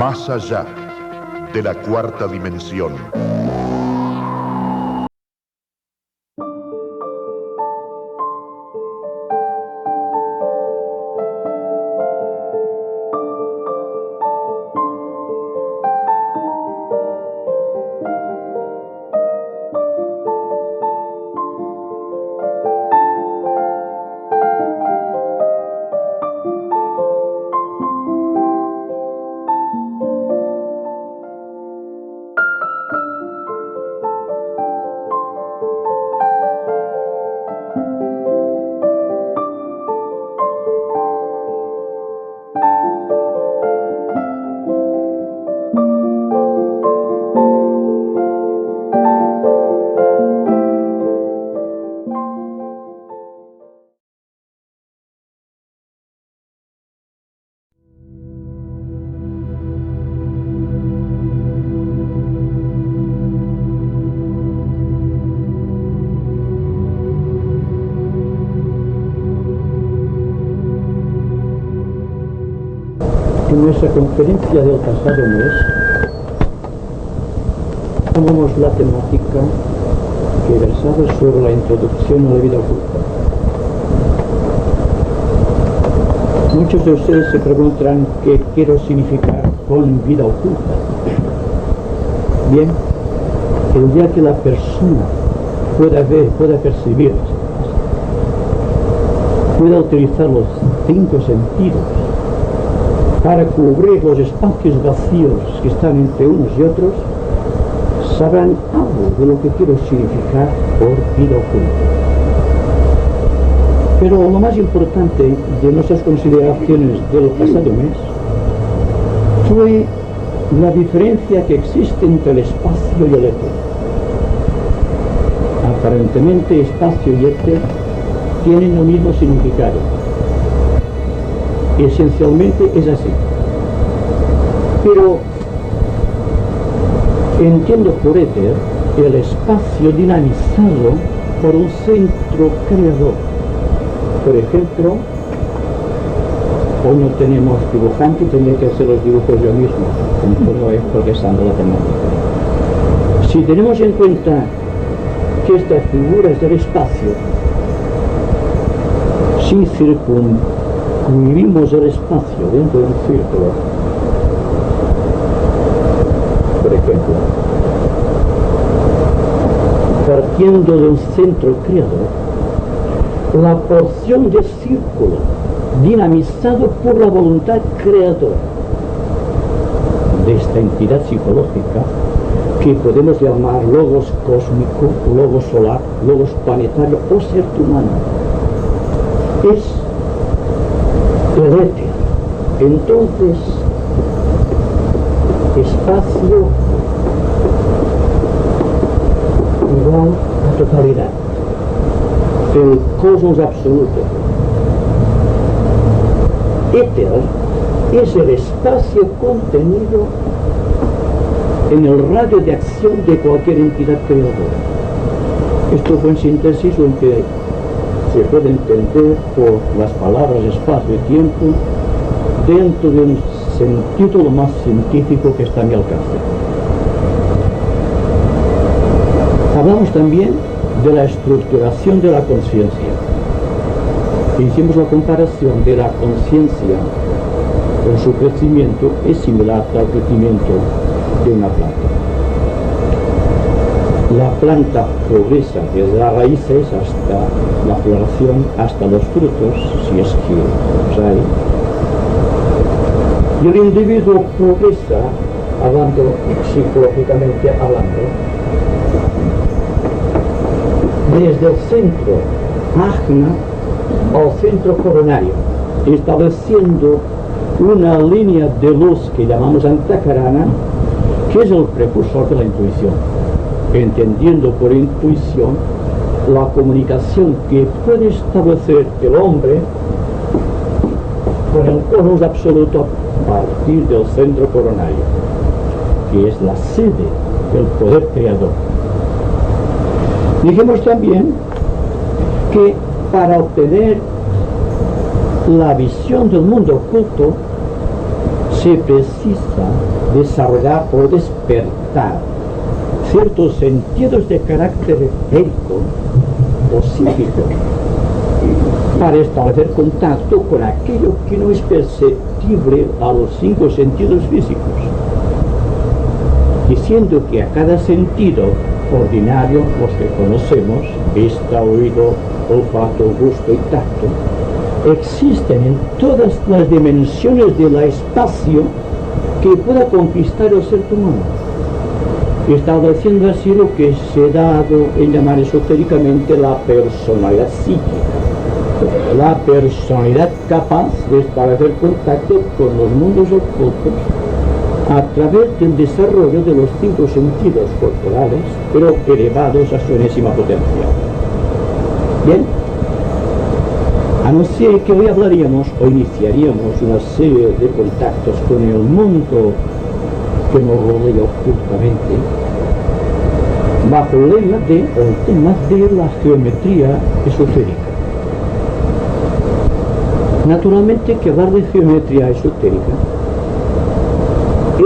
Más allá de la cuarta dimensión. En nuestra conferencia del pasado mes tomamos la temática que versaba sobre la introducción a la vida oculta. Muchos de ustedes se preguntarán qué quiero significar con vida oculta. Bien, el día que la persona pueda ver, pueda percibir, pueda utilizar los 5 sentidos para cubrir los espacios vacíos que están entre unos y otros, sabrán algo de lo que quiero significar por vida oculta. Pero lo más importante de nuestras consideraciones del pasado mes fue la diferencia que existe entre el espacio y el éter. Aparentemente espacio y éter tienen el mismo significado. Esencialmente es así. Pero entiendo por éter el espacio dinamizado por un centro creador. Por ejemplo, hoy no tenemos dibujante, tendré que hacer los dibujos yo mismo, conforme voy progresando la temática. Si tenemos en cuenta que estas figuras del espacio, si circunscribimos el espacio dentro de un círculo, por ejemplo, partiendo de un centro creador, la porción de círculo dinamizado por la voluntad creadora de esta entidad psicológica que podemos llamar logos cósmico, logos solar, logos planetario o ser humano, es el éter. Entonces, espacio igual a totalidad, el cosmos absoluto. Éter es el espacio contenido en el radio de acción de cualquier entidad creadora. Esto fue en síntesis lo que se puede entender por las palabras espacio y tiempo dentro de un sentido lo más científico que está a mi alcance. Hablamos también de la estructuración de la conciencia. Hicimos la comparación de la conciencia con su crecimiento es similar al crecimiento de una planta. La planta progresa desde las raíces hasta la floración, hasta los frutos, si es que los hay. Y el individuo progresa, hablando psicológicamente hablando, desde el centro ajna al centro coronario, estableciendo una línea de luz que llamamos antakarana, que es el precursor de la intuición, entendiendo por intuición la comunicación que puede establecer el hombre con el cosmos absoluto a partir del centro coronario, que es la sede del poder creador. Dijimos también que para obtener la visión del mundo oculto se precisa desarrollar o despertar ciertos sentidos de carácter etérico o psíquico para establecer contacto con aquello que no es perceptible a los 5 sentidos físicos, diciendo que a cada sentido ordinario, los que conocemos, vista, oído, olfato, gusto y tacto, existen en todas las dimensiones del espacio que pueda conquistar el ser humano, estableciendo así lo que se ha dado en llamar esotéricamente la personalidad psíquica, la personalidad capaz de establecer contacto con los mundos ocultos a través del desarrollo de los 5 sentidos corporales, pero elevados a su enésima potencia. Bien, anuncié que hoy hablaríamos o iniciaríamos una serie de contactos con el mundo que nos rodea ocultamente, bajo el tema de la geometría esotérica. Naturalmente que hablar de geometría esotérica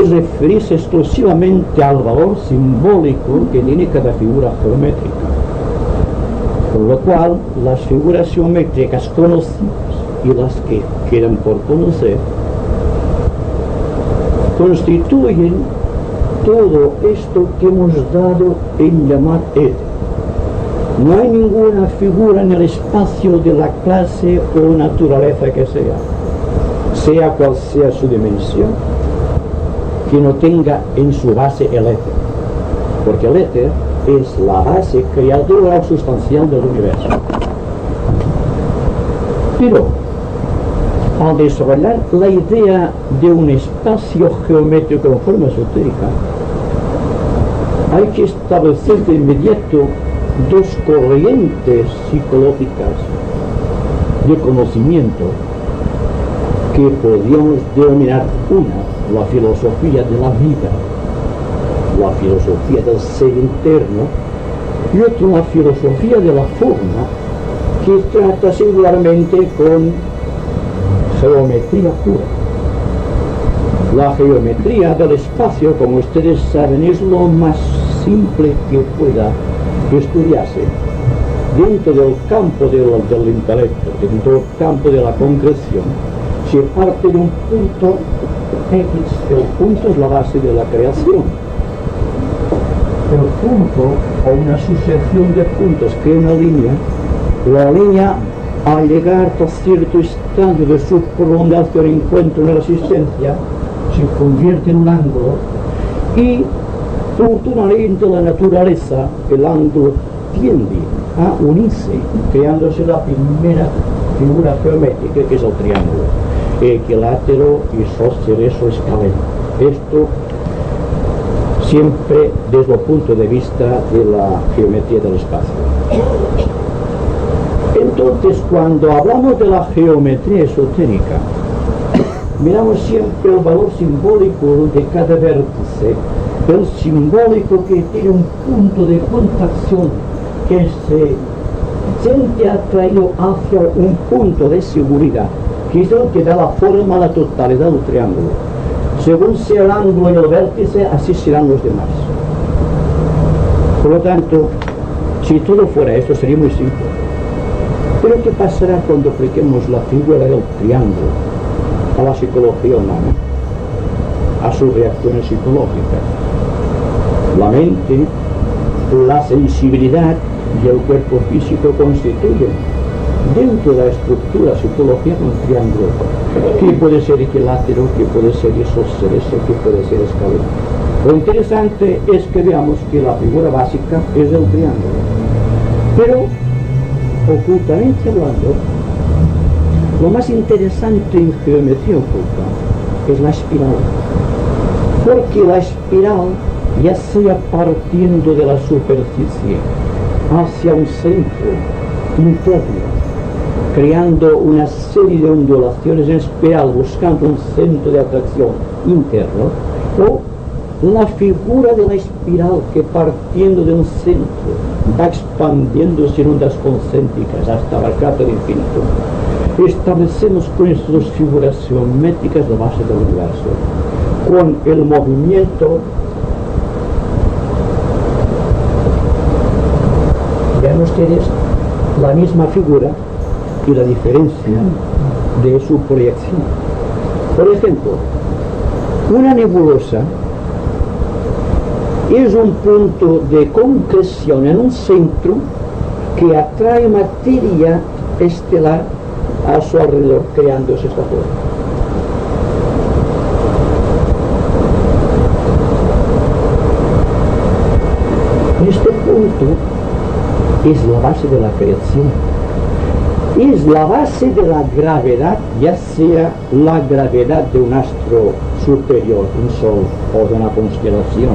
es referirse exclusivamente al valor simbólico que tiene cada figura geométrica, con lo cual las figuras geométricas conocidas y las que quedan por conocer constituyen todo esto que hemos dado en llamar éter. No hay ninguna figura en el espacio de la clase o naturaleza que sea cual sea su dimensión, que no tenga en su base el éter, porque el éter es la base creadora o sustancial del universo. Pero al desarrollar la idea de un espacio geométrico en forma esotérica, hay que establecer de inmediato 2 corrientes psicológicas de conocimiento que podríamos denominar: una, la filosofía de la vida, la filosofía del ser interno, y otra, la filosofía de la forma, que trata singularmente con geometría pura. La geometría del espacio, como ustedes saben, es lo más simple que pueda estudiarse dentro del campo del intelecto, dentro del campo de la concreción. Se parte de un punto X, el punto es la base de la creación. El punto, o una sucesión de puntos que es una línea, la línea al llegar a cierto estadio de su prolongación encuentro en la existencia, se convierte en un ángulo y fortunadamente la naturaleza, el ángulo tiende a unirse, creándose la primera figura geométrica, que es el triángulo, equilátero, isósceles o escaleno. Esto siempre desde el punto de vista de la geometría del espacio. Entonces, cuando hablamos de la geometría esotérica, miramos siempre el valor simbólico de cada vértice, el simbólico que tiene un punto de contacción que se siente atraído hacia un punto de seguridad, que es el que da la forma a la totalidad del triángulo. Según sea el ángulo y el vértice, así serán los demás. Por lo tanto, si todo fuera esto, sería muy simple. Pero ¿qué pasará cuando apliquemos la figura del triángulo a la psicología humana, a sus reacciones psicológicas? La mente, la sensibilidad y el cuerpo físico constituyen dentro de la estructura psicológica un triángulo que puede ser equilátero, que puede ser isósceles, que puede ser escaleno. Lo interesante es que veamos que la figura básica es el triángulo, pero ocultamente hablando, lo más interesante en geometría oculta es la espiral, porque la espiral, ya sea partiendo de la superficie hacia un centro interno, creando una serie de ondulaciones en espiral buscando un centro de atracción interno, o la figura de la espiral que partiendo de un centro va expandiéndose en ondas concéntricas hasta abarcar el infinito. establecemos con estas dos figuras geométricas la base del universo, con el movimiento. Vean ustedes la misma figura y la diferencia de su proyección. Por ejemplo, una nebulosa es un punto de concreción en un centro que atrae materia estelar a su alrededor, creándose esta forma. Este punto es la base de la creación, es la base de la gravedad, ya sea la gravedad de un astro superior, un sol o de una constelación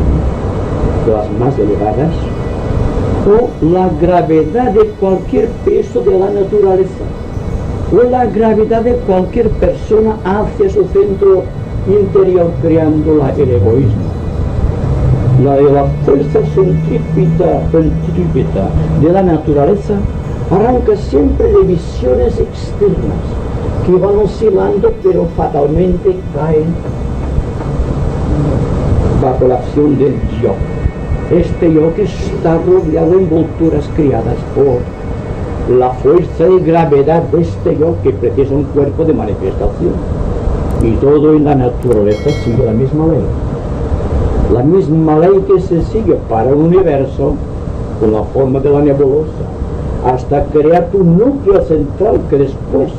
de las más elevadas, o la gravedad de cualquier peso de la naturaleza, o la gravedad de cualquier persona hacia su centro interior, creando el egoísmo. La de la fuerza centrípeta de la naturaleza arranca siempre de visiones externas que van oscilando, pero fatalmente caen bajo la acción del yo. Este yo que está rodeado de envolturas creadas por la fuerza de gravedad de este yo, que precisa un cuerpo de manifestación. Y todo en la naturaleza sigue la misma ley. La misma ley que se sigue para un universo con la forma de la nebulosa, hasta crear un núcleo central que después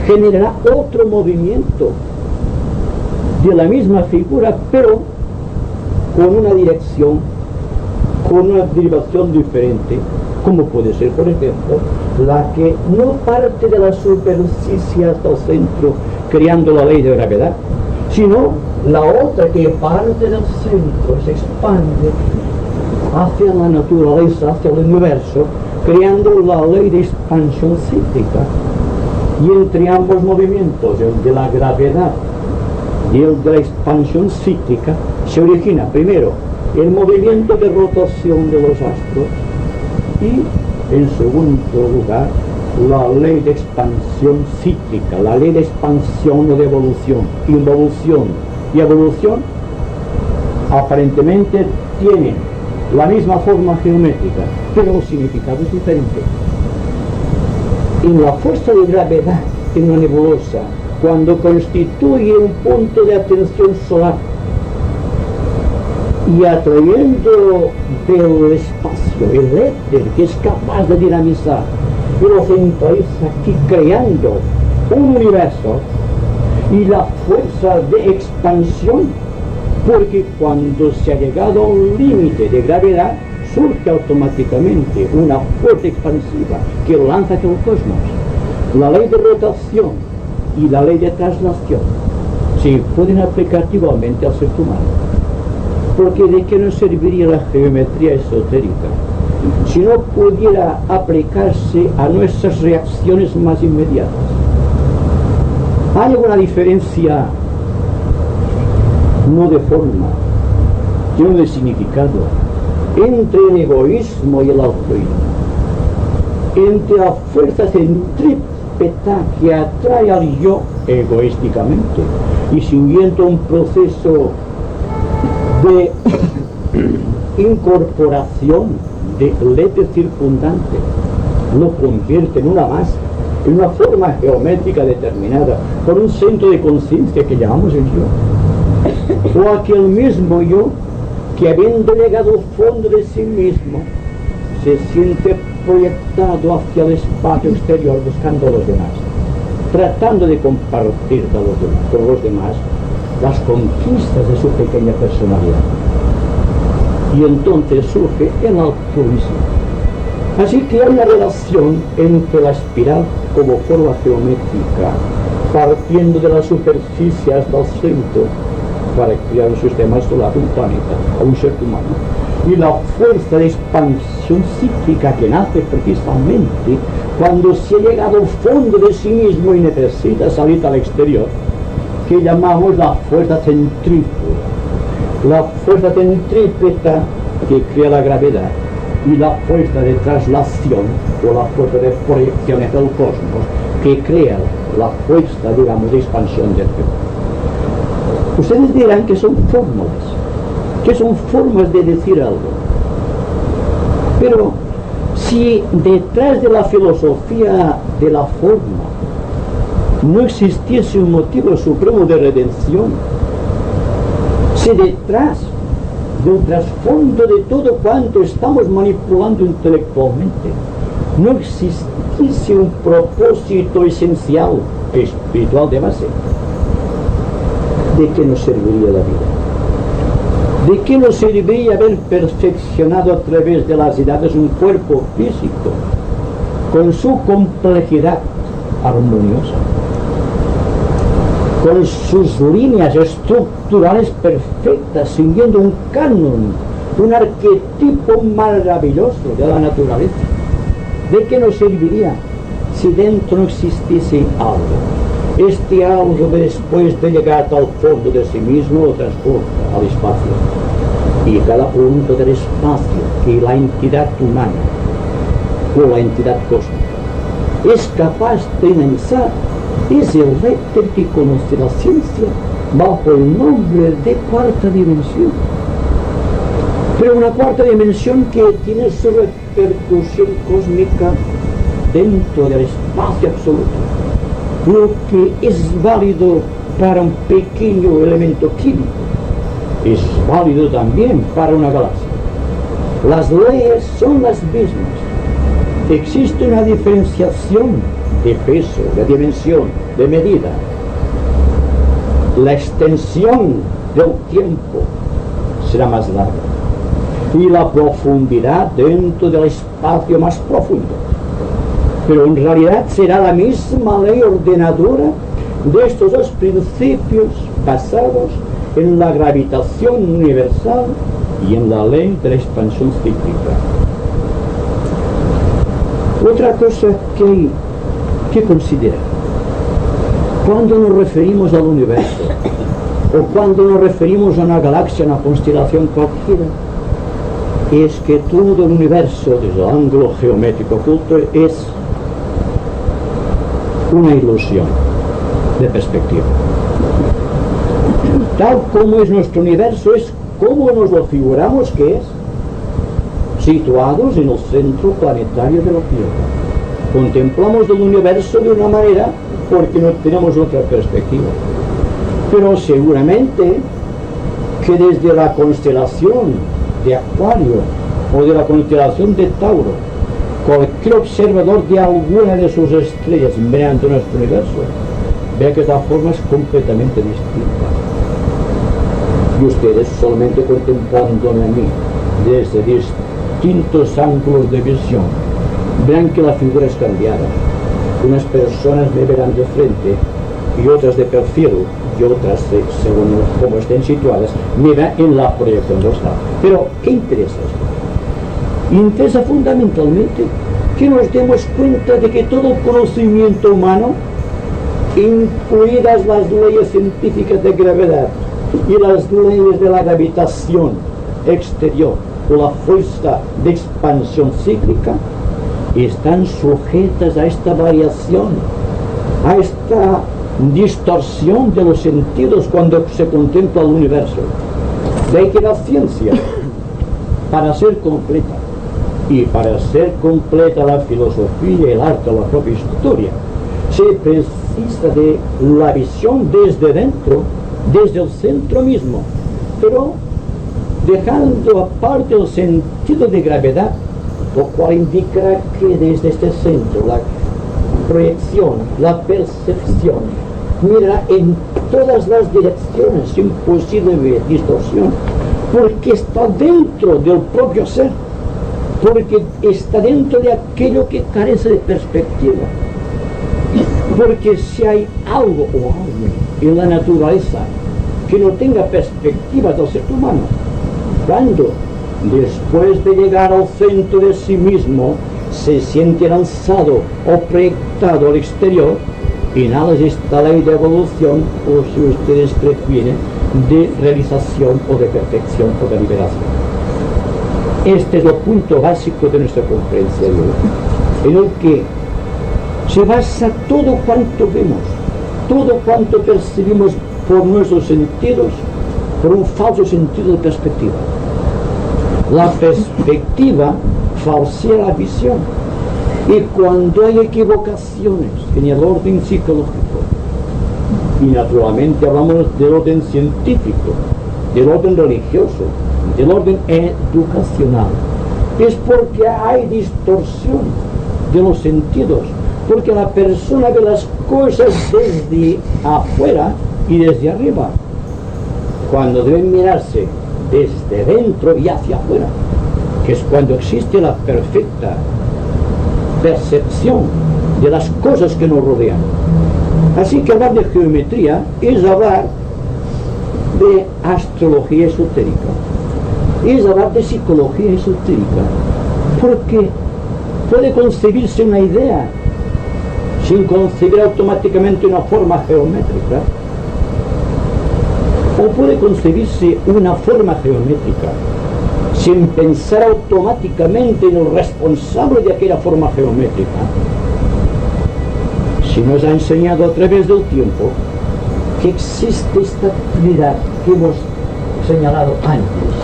generará otro movimiento de la misma figura, pero con una dirección, con una derivación diferente, como puede ser, por ejemplo, la que no parte de la superficie hasta el centro, creando la ley de gravedad, sino la otra que parte del centro, se expande hacia la naturaleza, hacia el universo, creando la ley de expansión cíclica. Y entre ambos movimientos, el de la gravedad y el de la expansión cíclica, se origina primero el movimiento de rotación de los astros y, en segundo lugar, la ley de expansión cíclica, la ley de expansión o de evolución. Involución y evolución aparentemente tienen la misma forma geométrica, pero el significado es diferente. En la fuerza de gravedad en una nebulosa, cuando constituye un punto de atención solar y atrayendo del espacio el éter que es capaz de dinamizar y lo centraliza aquí, creando un universo, y la fuerza de expansión, porque cuando se ha llegado a un límite de gravedad surge automáticamente una fuerza expansiva que lo lanza hacia el cosmos. La ley de rotación y la ley de traslación se pueden aplicar igualmente al ser humano, porque ¿de qué nos serviría la geometría esotérica si no pudiera aplicarse a nuestras reacciones más inmediatas? Hay una diferencia no de forma, sino de significado, entre el egoísmo y el altruismo, entre la fuerza centrípeta que atrae al yo egoísticamente y siguiendo un proceso de incorporación del éter circundante, lo convierte en una masa, en una forma geométrica determinada, con un centro de conciencia que llamamos el yo, o aquel mismo yo que, habiendo llegado al fondo de sí mismo, se siente proyectado hacia el espacio exterior buscando a los demás, tratando de compartir con los demás las conquistas de su pequeña personalidad. Y entonces surge el altruismo. Así que hay una relación entre la espiral como forma geométrica, partiendo de la superficie hasta el centro, para crear un sistema solar, un planeta, o un ser humano, y la fuerza de expansión cíclica que nace precisamente cuando se ha llegado al fondo de sí mismo y necesita salir al exterior, que llamamos la fuerza centrífuga. La fuerza centrípeta que crea la gravedad y la fuerza de traslación o la fuerza de proyección hacia el cosmos que crea la fuerza, digamos, de expansión del yo. Ustedes dirán que son fórmulas, que son formas de decir algo. Pero si detrás de la filosofía de la forma no existiese un motivo supremo de redención, si detrás del trasfondo de todo cuanto estamos manipulando intelectualmente no existiese un propósito esencial espiritual de base, ¿de qué nos serviría la vida? ¿De qué nos serviría haber perfeccionado a través de las edades un cuerpo físico con su complejidad armoniosa, con sus líneas estructurales perfectas, siguiendo un canon, un arquetipo maravilloso de la naturaleza? ¿De qué nos serviría si dentro no existiese algo? Este algo, después de llegar a tal fondo de sí mismo, lo transporta al espacio. Y cada punto del espacio que la entidad humana o la entidad cósmica es capaz de lanzar es el éter que conoce la ciencia bajo el nombre de cuarta dimensión. Pero una cuarta dimensión que tiene su repercusión cósmica dentro del espacio absoluto. Lo que es válido para un pequeño elemento químico es válido también para una galaxia. Las leyes son las mismas. Existe una diferenciación de peso, de dimensión, de medida. La extensión del tiempo será más larga y la profundidad dentro del espacio más profundo. Pero en realidad será la misma ley ordenadora de estos dos principios basados en la gravitación universal y en la ley de la expansión cíclica. Otra cosa que hay que considerar cuando nos referimos al universo o cuando nos referimos a una galaxia, a una constelación cualquiera, es que todo el universo desde el ángulo geométrico oculto es una ilusión de perspectiva. Tal como es nuestro universo, es como nos lo figuramos que es, situados en el centro planetario de la Tierra. Contemplamos el universo de una manera porque no tenemos otra perspectiva. Pero seguramente que desde la constelación de Acuario o de la constelación de Tauro, cualquier observador de alguna de sus estrellas mirando nuestro universo ve que esta forma es completamente distinta. Y ustedes, solamente contemplándome a mí desde distintos ángulos de visión, verán que la figura es cambiada. Unas personas me verán de frente y otras de perfil, y otras, según cómo estén situadas, me verán en la proyección dorsal. Pero, ¿qué interesa esto? Interesa fundamentalmente que nos demos cuenta de que todo conocimiento humano, incluidas las leyes científicas de gravedad y las leyes de la gravitación exterior o la fuerza de expansión cíclica, están sujetas a esta variación, a esta distorsión de los sentidos cuando se contempla el universo. De ahí que la ciencia, para ser completa, y para ser completa la filosofía, el arte, la propia historia, se precisa de la visión desde dentro, desde el centro mismo, pero dejando aparte el sentido de gravedad, lo cual indicará que desde este centro la proyección, la percepción, mira en todas las direcciones sin posible distorsión, porque está dentro del propio ser, porque está dentro de aquello que carece de perspectiva. Porque si hay algo o alguien en la naturaleza que no tenga perspectiva del ser humano, cuando después de llegar al centro de sí mismo se siente lanzado o proyectado al exterior, y nada es esta ley de evolución, o si ustedes prefieren, de realización o de perfección o de liberación. Este es el punto básico de nuestra comprensión, en el que se basa todo cuanto vemos, todo cuanto percibimos por nuestros sentidos, por un falso sentido de perspectiva. La perspectiva falsea la visión. Y cuando hay equivocaciones en el orden psicológico, y naturalmente hablamos del orden científico, del orden religioso, del orden educacional, es porque hay distorsión de los sentidos, porque la persona ve las cosas desde afuera y desde arriba, cuando deben mirarse desde dentro y hacia afuera, que es cuando existe la perfecta percepción de las cosas que nos rodean. Así que hablar de geometría es hablar de astrología esotérica, es hablar de psicología esotérica, porque puede concebirse una idea sin concebir automáticamente una forma geométrica, o puede concebirse una forma geométrica sin pensar automáticamente en el responsable de aquella forma geométrica. Si nos ha enseñado a través del tiempo que existe esta Trinidad que hemos señalado antes,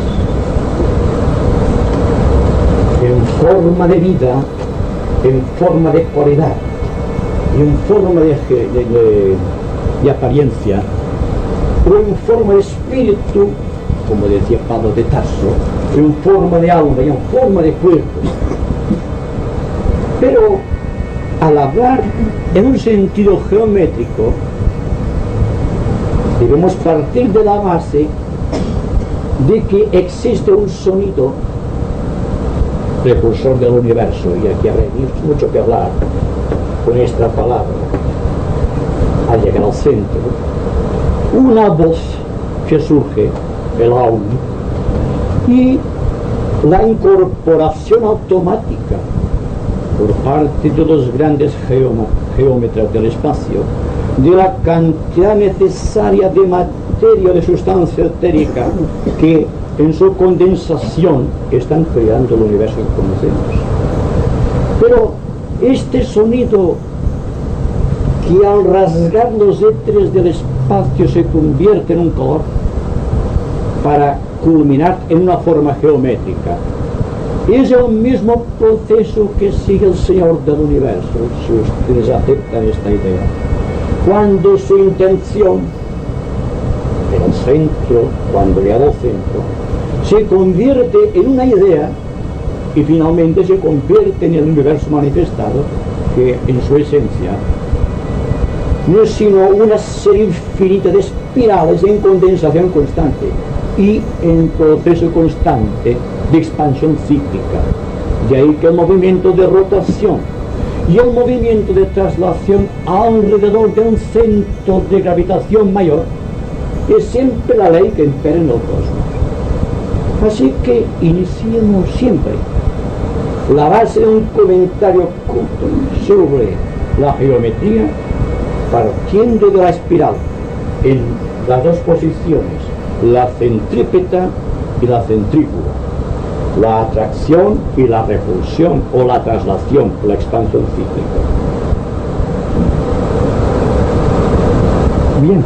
en forma de vida, en forma de cualidad y en forma de apariencia, o en forma de espíritu, como decía Pablo de Tarso, en forma de alma y en forma de cuerpo. Pero al hablar en un sentido geométrico, debemos partir de la base de que existe un sonido precursor del universo, y aquí habrá mucho que hablar con esta palabra al llegar al centro. Una voz que surge, el aum, y la incorporación automática por parte de los grandes geómetras del espacio de la cantidad necesaria de materia, de sustancia etérica que en su condensación están creando el universo que conocemos. Pero este sonido, que al rasgar los éteres del espacio se convierte en un color para culminar en una forma geométrica, es el mismo proceso que sigue el Señor del universo, si ustedes aceptan esta idea. Cuando su intención, en el centro, cuando le ha dado centro, se convierte en una idea y finalmente se convierte en el universo manifestado, que en su esencia no es sino una serie infinita de espirales en condensación constante y en proceso constante de expansión cíclica. De ahí que el movimiento de rotación y el movimiento de traslación alrededor de un centro de gravitación mayor es siempre la ley que impera en el cosmos. Así que iniciemos siempre la base de un comentario culto sobre la geometría, partiendo de la espiral en las dos posiciones, la centrípeta y la centrífuga, la atracción y la repulsión, o la traslación, la expansión cíclica. Bien,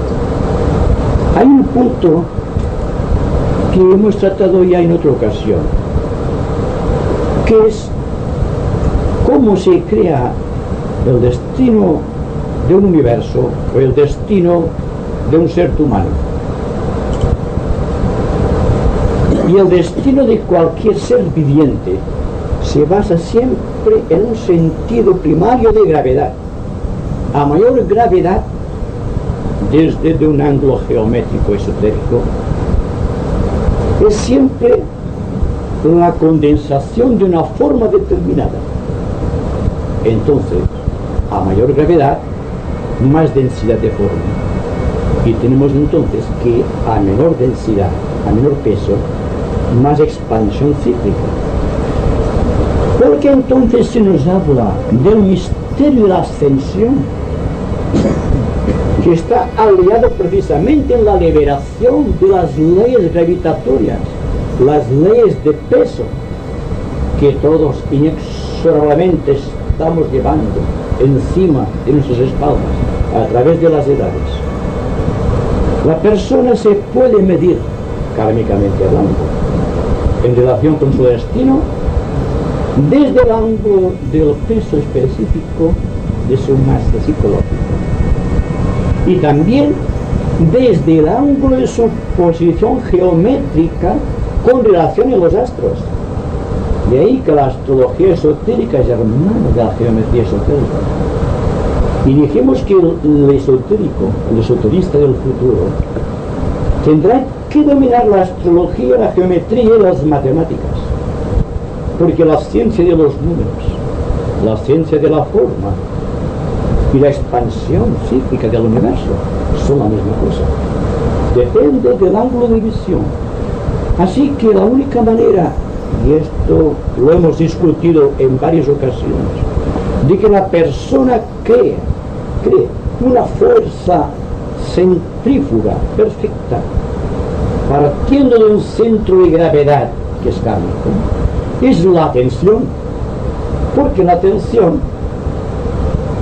hay un punto que hemos tratado ya en otra ocasión, que es cómo se crea el destino de un universo o el destino de un ser humano. Y el destino de cualquier ser viviente se basa siempre en un sentido primario de gravedad. A mayor gravedad, desde un ángulo geométrico esotérico, es siempre la condensación de una forma determinada. Entonces, a mayor gravedad, más densidad de forma. Y tenemos entonces que a menor densidad, a menor peso, más expansión cíclica. Porque entonces se nos habla del misterio de la ascensión, que está aliado precisamente en la liberación de las leyes gravitatorias, las leyes de peso, que todos inexorablemente estamos llevando encima de nuestras espaldas a través de las edades. La persona se puede medir, kármicamente hablando, en relación con su destino, desde el ángulo del peso específico de su masa psicológica y también desde el ángulo de su posición geométrica con relación a los astros. De ahí que la astrología esotérica es hermana de la geometría esotérica. Y dijimos que el esotérico, el esoterista del futuro, tendrá que dominar la astrología, la geometría y las matemáticas. Porque la ciencia de los números, la ciencia de la forma y la expansión cíclica del universo son la misma cosa. Depende del ángulo de visión. Así que la única manera, y esto lo hemos discutido en varias ocasiones, de que la persona cree una fuerza centrífuga perfecta, partiendo de un centro de gravedad que es kármico, es la atención, porque la atención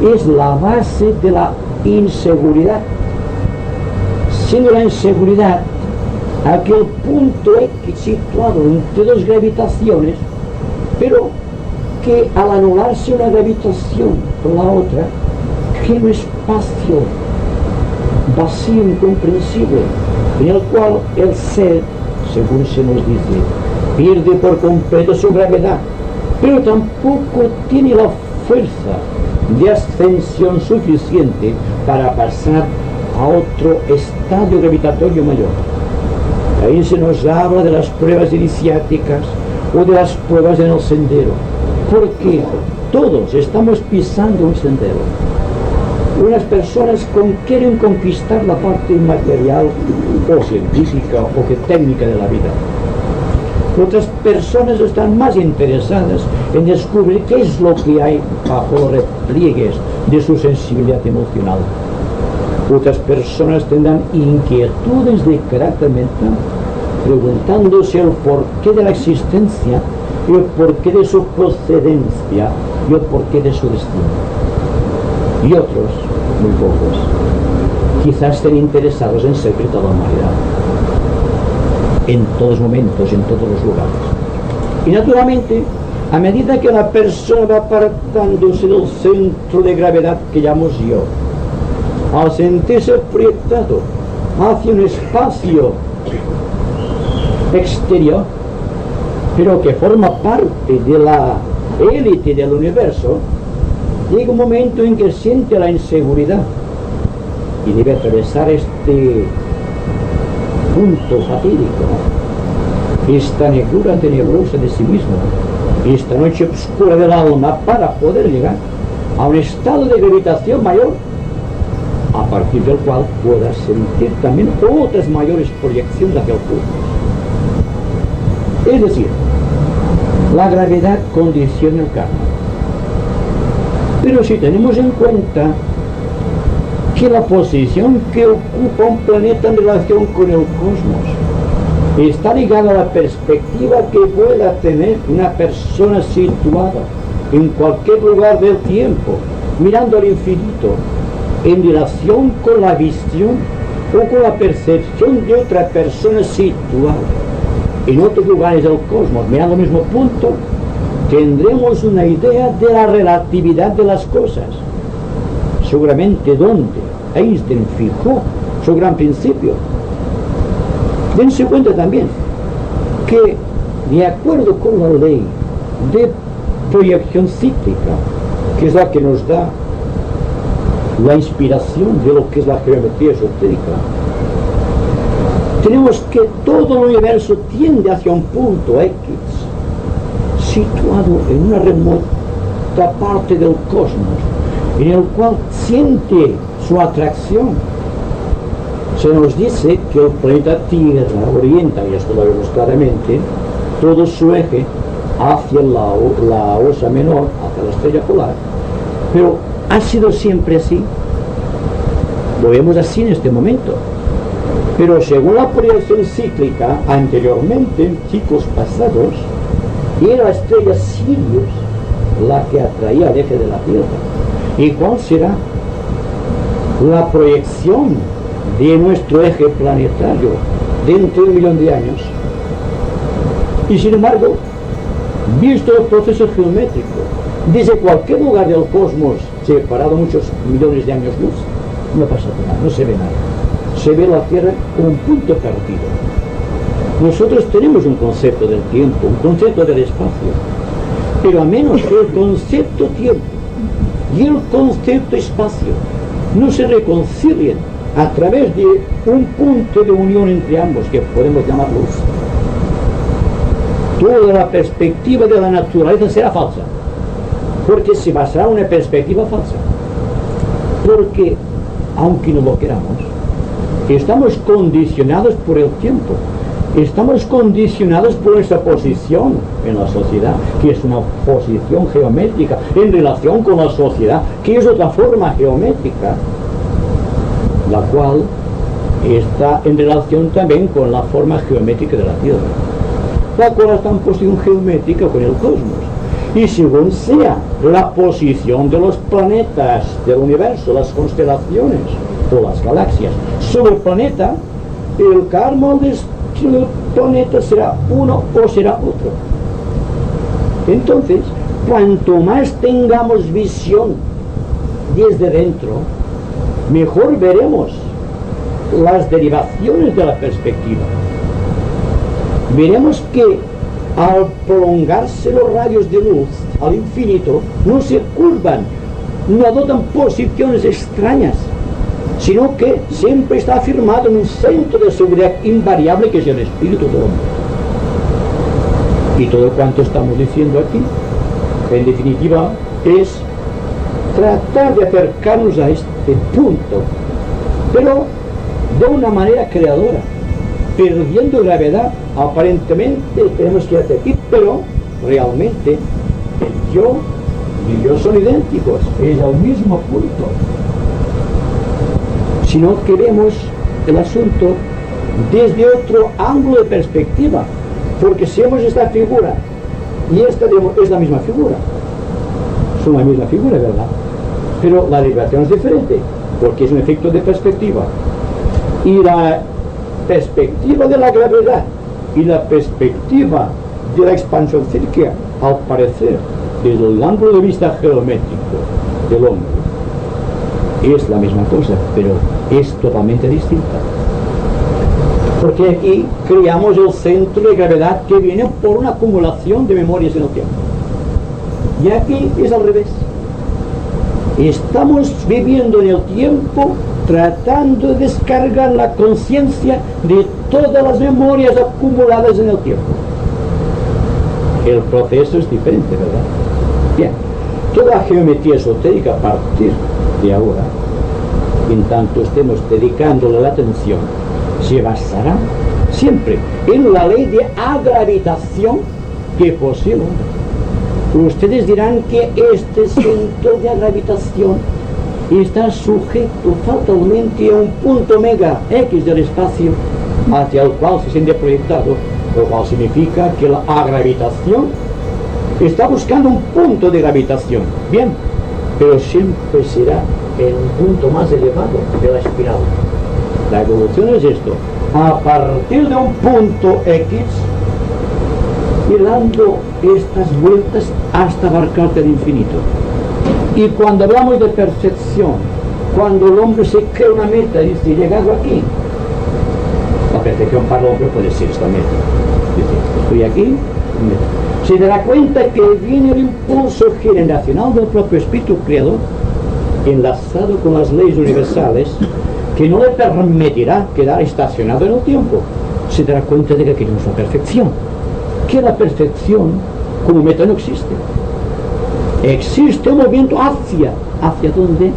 es la base de la inseguridad. Siendo la inseguridad aquel punto X situado entre dos gravitaciones, pero que al anularse una gravitación por la otra, crea un espacio vacío, incomprensible, en el cual el ser, según se nos dice, pierde por completo su gravedad, pero tampoco tiene la fuerza de ascensión suficiente para pasar a otro estadio gravitatorio mayor. Ahí se nos habla de las pruebas iniciáticas o de las pruebas en el sendero, porque todos estamos pisando un sendero. Unas personas quieren conquistar la parte material o científica o que técnica de la vida. Otras personas están más interesadas en descubrir qué es lo que hay bajo los repliegues de su sensibilidad emocional. Otras personas tendrán inquietudes de carácter mental, preguntándose el porqué de la existencia, y el porqué de su procedencia y el porqué de su destino. Y otros, muy pocos, quizás estén interesados en servir a la humanidad, en todos momentos, en todos los lugares. Y naturalmente, a medida que la persona va apartándose del centro de gravedad que llamamos yo, al sentirse proyectado hacia un espacio exterior, pero que forma parte de la élite del universo, llega un momento en que siente la inseguridad y debe atravesar este punto fatídico, esta negrura tenebrosa de sí mismo, esta noche oscura del alma, para poder llegar a un estado de gravitación mayor, a partir del cual pueda sentir también otras mayores proyecciones hacia el cosmos. Es decir, la gravedad condiciona el karma. Pero si tenemos en cuenta que la posición que ocupa un planeta en relación con el cosmos está ligada a la perspectiva que pueda tener una persona situada en cualquier lugar del tiempo, mirando al infinito, en relación con la visión o con la percepción de otra persona situada en otros lugares del cosmos, mirando al mismo punto, tendremos una idea de la relatividad de las cosas. Seguramente donde Einstein fijó su gran principio. Dense cuenta también que, de acuerdo con la ley de proyección cíclica, que es la que nos da la inspiración de lo que es la geometría esotérica, tenemos que todo el universo tiende hacia un punto X, situado en una remota parte del cosmos, en el cual siente su atracción. Se nos dice que el planeta Tierra orienta, y esto lo vemos claramente, todo su eje hacia la Osa Menor, hacia la estrella polar. Pero ¿ha sido siempre así? Lo vemos así en este momento. Pero según la proyección cíclica, anteriormente, en ciclos pasados, era la estrella Sirius la que atraía al eje de la Tierra. ¿Y cuál será la proyección de nuestro eje planetario dentro de 1 millón de años? Y sin embargo, visto el proceso geométrico, desde cualquier lugar del cosmos, separado muchos millones de años luz, no pasa nada, no se ve nada. Se ve la Tierra como un punto perdido. Nosotros tenemos un concepto del tiempo, un concepto del espacio, pero a menos que el concepto tiempo y el concepto espacio no se reconcilien a través de un punto de unión entre ambos, que podemos llamar luz, toda la perspectiva de la naturaleza será falsa, porque se basará en una perspectiva falsa. Porque, aunque no lo queramos, estamos condicionados por el tiempo, estamos condicionados por nuestra posición en la sociedad, que es una posición geométrica en relación con la sociedad, que es otra forma geométrica, la cual está en relación también con la forma geométrica de la Tierra, la cual está en posición geométrica con el cosmos. Y según sea la posición de los planetas del universo, las constelaciones o las galaxias sobre el planeta, el karma del planeta será uno o será otro. Entonces, cuanto más tengamos visión desde dentro, mejor veremos las derivaciones de la perspectiva. Veremos que al prolongarse los rayos de luz al infinito, no se curvan, no adoptan posiciones extrañas, sino que siempre está afirmado en un centro de seguridad invariable, que es el espíritu del hombre. Y todo cuanto estamos diciendo aquí, en definitiva, es tratar de acercarnos a este punto, pero de una manera creadora, perdiendo gravedad. Aparentemente tenemos que ir hacia aquí, pero realmente el yo y el yo son idénticos, es el mismo punto. Si no queremos el asunto desde otro ángulo de perspectiva, porque si vemos esta figura y esta es la misma figura, son la misma figura, ¿verdad? Pero la derivación es diferente, porque es un efecto de perspectiva. Y la perspectiva de la gravedad y la perspectiva de la expansión círculo, al parecer, desde el ángulo de vista geométrico del hombre, es la misma cosa, pero es totalmente distinta. Porque aquí creamos el centro de gravedad que viene por una acumulación de memorias en el tiempo. Y aquí es al revés. Estamos viviendo en el tiempo tratando de descargar la conciencia de todas las memorias acumuladas en el tiempo. El proceso es diferente, ¿verdad? Bien, toda la geometría esotérica a partir de ahora, en tanto estemos dedicándole la atención, se basará siempre en la ley de agravitación que posee el hombre. Ustedes dirán que este centro de gravitación está sujeto fatalmente a un punto mega X del espacio hacia el cual se siente proyectado, lo cual significa que la gravitación está buscando un punto de gravitación. Bien, pero siempre será el punto más elevado de la espiral. La evolución es esto: a partir de un punto X, ir dando estas vueltas hasta abarcar el infinito. Y cuando hablamos de perfección, cuando el hombre se crea una meta y dice, llegado aquí, la perfección para el hombre puede ser esta meta. Dice, estoy aquí, se dará cuenta que viene el impulso generacional del propio espíritu creador, enlazado con las leyes universales, que no le permitirá quedar estacionado en el tiempo. Se dará cuenta de que aquí no es la perfección, que la perfección como meta no existe. Existe un movimiento ¿hacia dónde?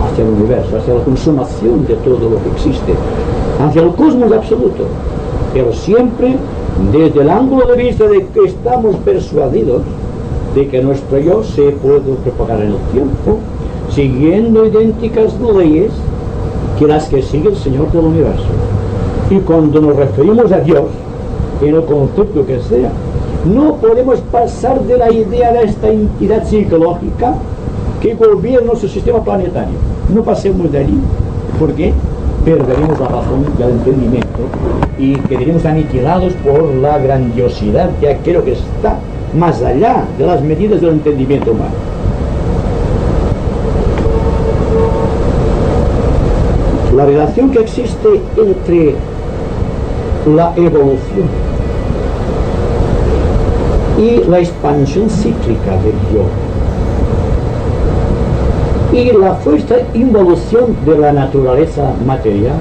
Hacia el universo, hacia la consumación de todo lo que existe, hacia el cosmos absoluto, pero siempre desde el ángulo de vista de que estamos persuadidos de que nuestro yo se puede propagar en el tiempo, siguiendo idénticas leyes que las que sigue el Señor del universo. Y cuando nos referimos a Dios, en el concepto que sea, no podemos pasar de la idea de esta entidad psicológica que gobierna nuestro sistema planetario. No pasemos de allí, porque perderemos la razón y el entendimiento y quedaremos aniquilados por la grandiosidad de aquello que está más allá de las medidas del entendimiento humano. La relación que existe entre la evolución y la expansión cíclica del yo y la fuerte involución de la naturaleza material,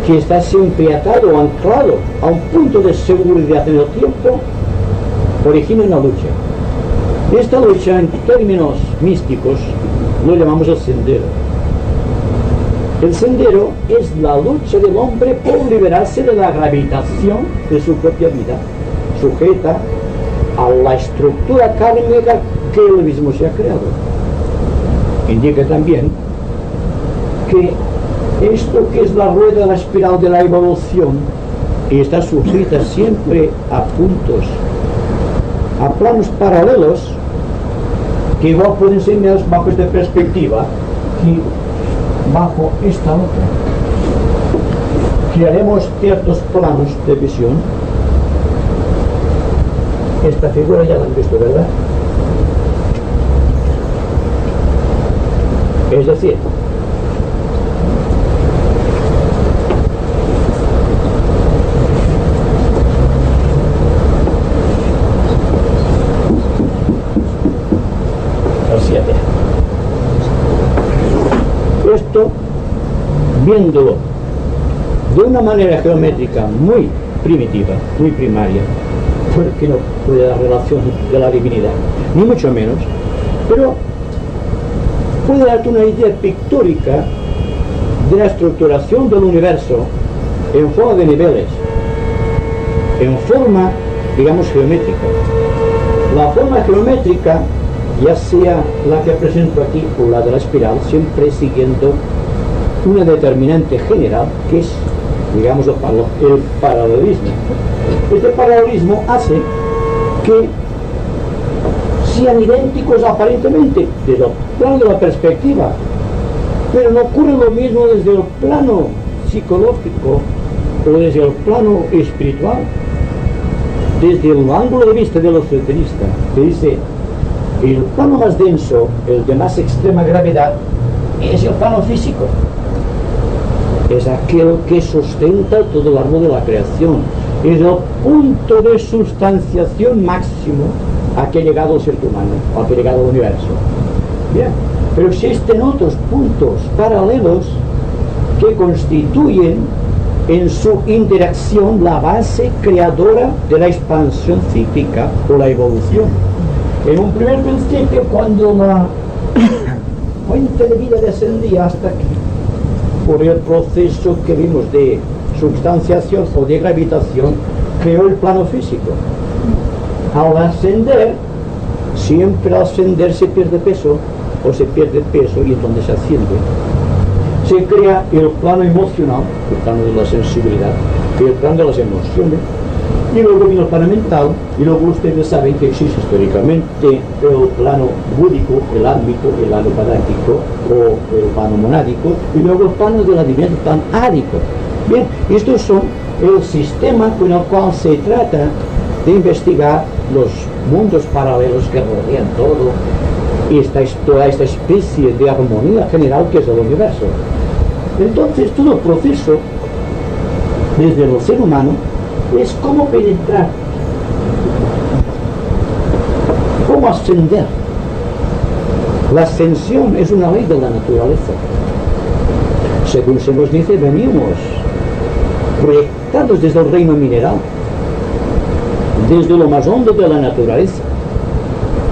que está siempre atado o anclado a un punto de seguridad en el tiempo, origina una lucha. Esta lucha, en términos místicos, lo llamamos el sendero. El sendero es la lucha del hombre por liberarse de la gravitación de su propia vida, sujeta a la estructura kármica que él mismo se ha creado. Indica también que esto que es la rueda de la espiral de la evolución está sujeta siempre a puntos, a planos paralelos, que igual pueden ser medidos bajo esta perspectiva que bajo esta otra. Crearemos ciertos planos de visión. Esta figura ya la han visto, ¿verdad? Es decir, el 7. Esto, viéndolo de una manera geométrica muy primitiva, muy primaria, porque no puede dar relación de la divinidad, ni mucho menos, pero puede darte una idea pictórica de la estructuración del universo en forma de niveles, en forma, digamos, geométrica. La forma geométrica, ya sea la que presento aquí o la de la espiral, siempre siguiendo una determinante general, que es, digamos, el paralelismo. Este paralelismo hace que sean idénticos aparentemente desde el plano de la perspectiva, pero no ocurre lo mismo desde el plano psicológico o desde el plano espiritual. Desde el ángulo de vista del esoterista, que dice el plano más denso, el de más extrema gravedad, es el plano físico, es aquel que sustenta todo el árbol de la creación, es el punto de sustanciación máximo a que ha llegado el ser humano, a que ha llegado el universo. Bien, pero existen otros puntos paralelos que constituyen en su interacción la base creadora de la expansión cíclica o la evolución. En un primer principio, cuando la fuente de vida descendía hasta aquí, por el proceso que vimos de substanciación o de gravitación, creó el plano físico. Al ascender, siempre al ascender se pierde peso, o se pierde peso, y entonces se asciende. Se crea el plano emocional, el plano de la sensibilidad, y el plano de las emociones, y luego viene el plano mental, y luego ustedes saben que existe históricamente el plano búdico, el átmico, el alopadáctico, o el plano monádico, y luego el plano de la divinidad, el plano árico. Bien, estos son el sistema con el cual se trata de investigar los mundos paralelos que rodean todo toda esta especie de armonía general que es el universo. Entonces todo el proceso desde el ser humano es cómo penetrar, cómo ascender. La ascensión es una ley de la naturaleza. Según se nos dice, venimos proyectados desde el reino mineral, desde lo más hondo de la naturaleza,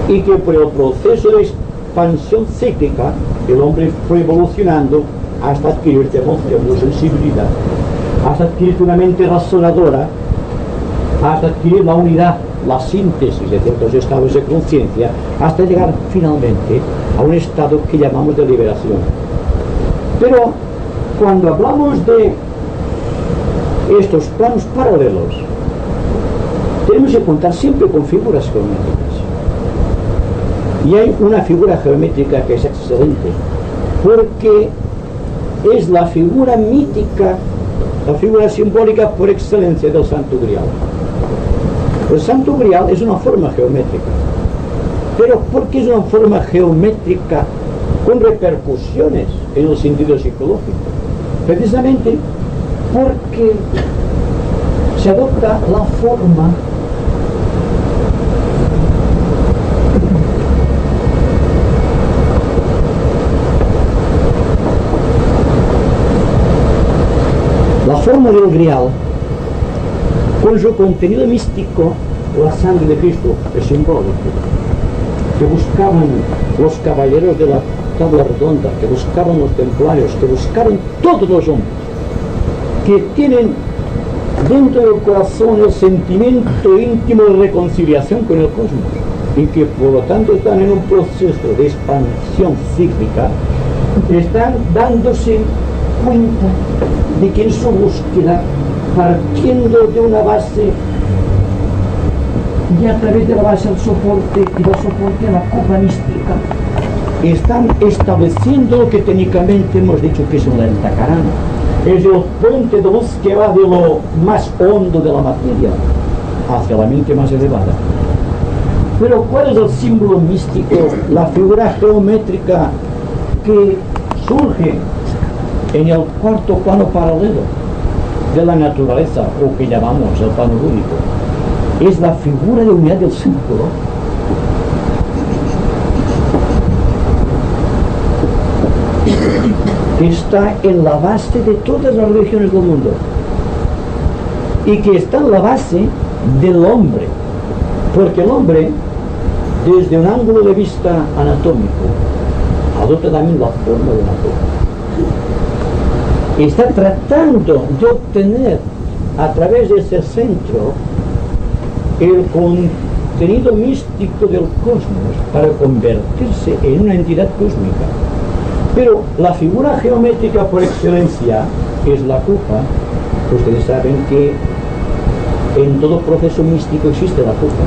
y que por el proceso de expansión cíclica el hombre fue evolucionando hasta adquirir emoción o sensibilidad, hasta adquirir una mente razonadora, hasta adquirir la unidad, la síntesis de ciertos estados de conciencia, hasta llegar finalmente a un estado que llamamos de liberación. Pero cuando hablamos de estos planos paralelos, tenemos que contar siempre con figuras geométricas. Y hay una figura geométrica que es excelente, porque es la figura mítica, la figura simbólica por excelencia del Santo Grial. El Santo Grial es una forma geométrica. Pero ¿por qué es una forma geométrica con repercusiones en el sentido psicológico? Precisamente porque se adopta la forma del Grial, con su contenido místico, la sangre de Cristo es simbólico, que buscaban los caballeros de la tabla redonda, que buscaban los templarios, que buscaron todos los hombres, que tienen dentro del corazón el sentimiento íntimo de reconciliación con el cosmos y que por lo tanto están en un proceso de expansión cíclica, están dándose cuenta de que en su búsqueda, partiendo de una base y a través de la base al soporte y del soporte a la copa mística, están estableciendo lo que técnicamente hemos dicho que es un Entacarana. Es el puente de luz que va de lo más hondo de la materia hacia la mente más elevada. Pero ¿cuál es el símbolo místico, la figura geométrica que surge en el cuarto plano paralelo de la naturaleza, o que llamamos el plano único? Es la figura de unidad del círculo. Que está en la base de todas las religiones del mundo y que está en la base del hombre, porque el hombre, desde un ángulo de vista anatómico, adopta también la forma de una copa. Está tratando de obtener a través de ese centro el contenido místico del cosmos para convertirse en una entidad cósmica. Pero la figura geométrica por excelencia es la copa. Ustedes saben que en todo proceso místico existe la copa.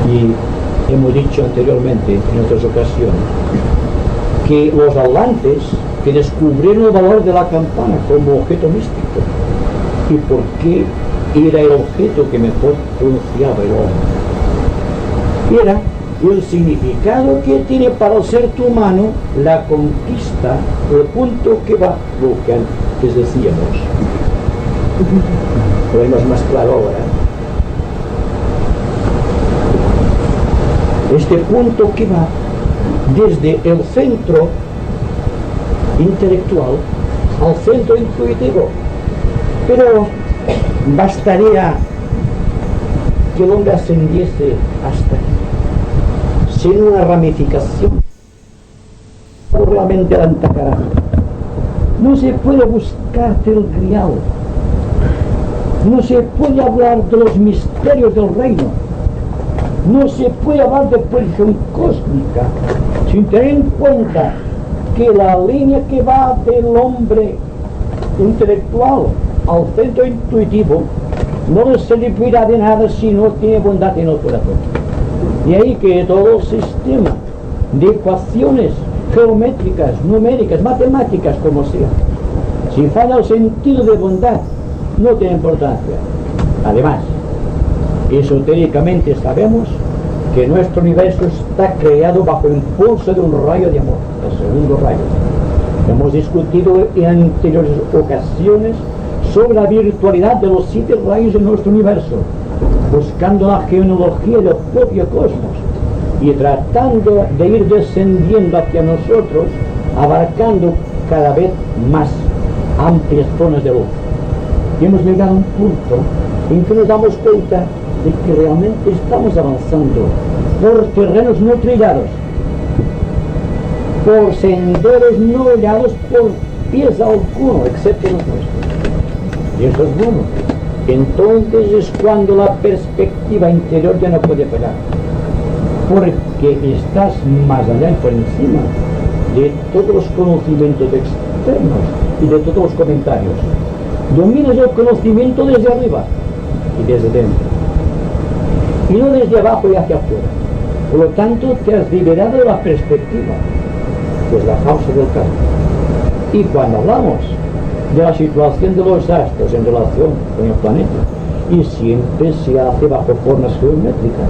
Y hemos dicho anteriormente, en otras ocasiones, que los atlantes que descubrieron el valor de la campana como objeto místico y por qué era el objeto que mejor pronunciaba el hombre. Era el significado que tiene para el ser humano la conquista, el punto que va, lo que antes decíamos. Lo vemos más claro ahora. Este punto que va desde el centro intelectual al centro intuitivo. Pero bastaría que el hombre ascendiese hasta aquí, sin una ramificación realmente al Entacarana. No se puede buscar el Grial, no se puede hablar de los misterios del reino, no se puede hablar de proyección cósmica sin tener en cuenta que la línea que va del hombre intelectual al centro intuitivo no le servirá de nada si no tiene bondad en el corazón. Y ahí que todo el sistema de ecuaciones geométricas, numéricas, matemáticas, como sea, si falla el sentido de bondad, no tiene importancia. Además, esotéricamente sabemos que nuestro universo está creado bajo el impulso de un rayo de amor, el segundo rayo. Hemos discutido en anteriores ocasiones sobre la virtualidad de los 7 rayos de nuestro universo, buscando la genealogía del propio cosmos y tratando de ir descendiendo hacia nosotros, abarcando cada vez más amplias zonas de luz. Y hemos llegado a un punto en que nos damos cuenta de que realmente estamos avanzando por terrenos no trillados, por senderos no hallados por pies alguno, excepto los nuestros. Y eso es bueno. Entonces es cuando la perspectiva interior ya no puede fallar, porque estás más allá y por encima de todos los conocimientos externos y de todos los comentarios. Dominas el conocimiento desde arriba y desde dentro, y no desde abajo y hacia afuera. Por lo tanto, te has liberado de la perspectiva, que es la causa del cambio. Y cuando hablamos de la situación de los astros en relación con el planeta, y siempre se hace bajo formas geométricas,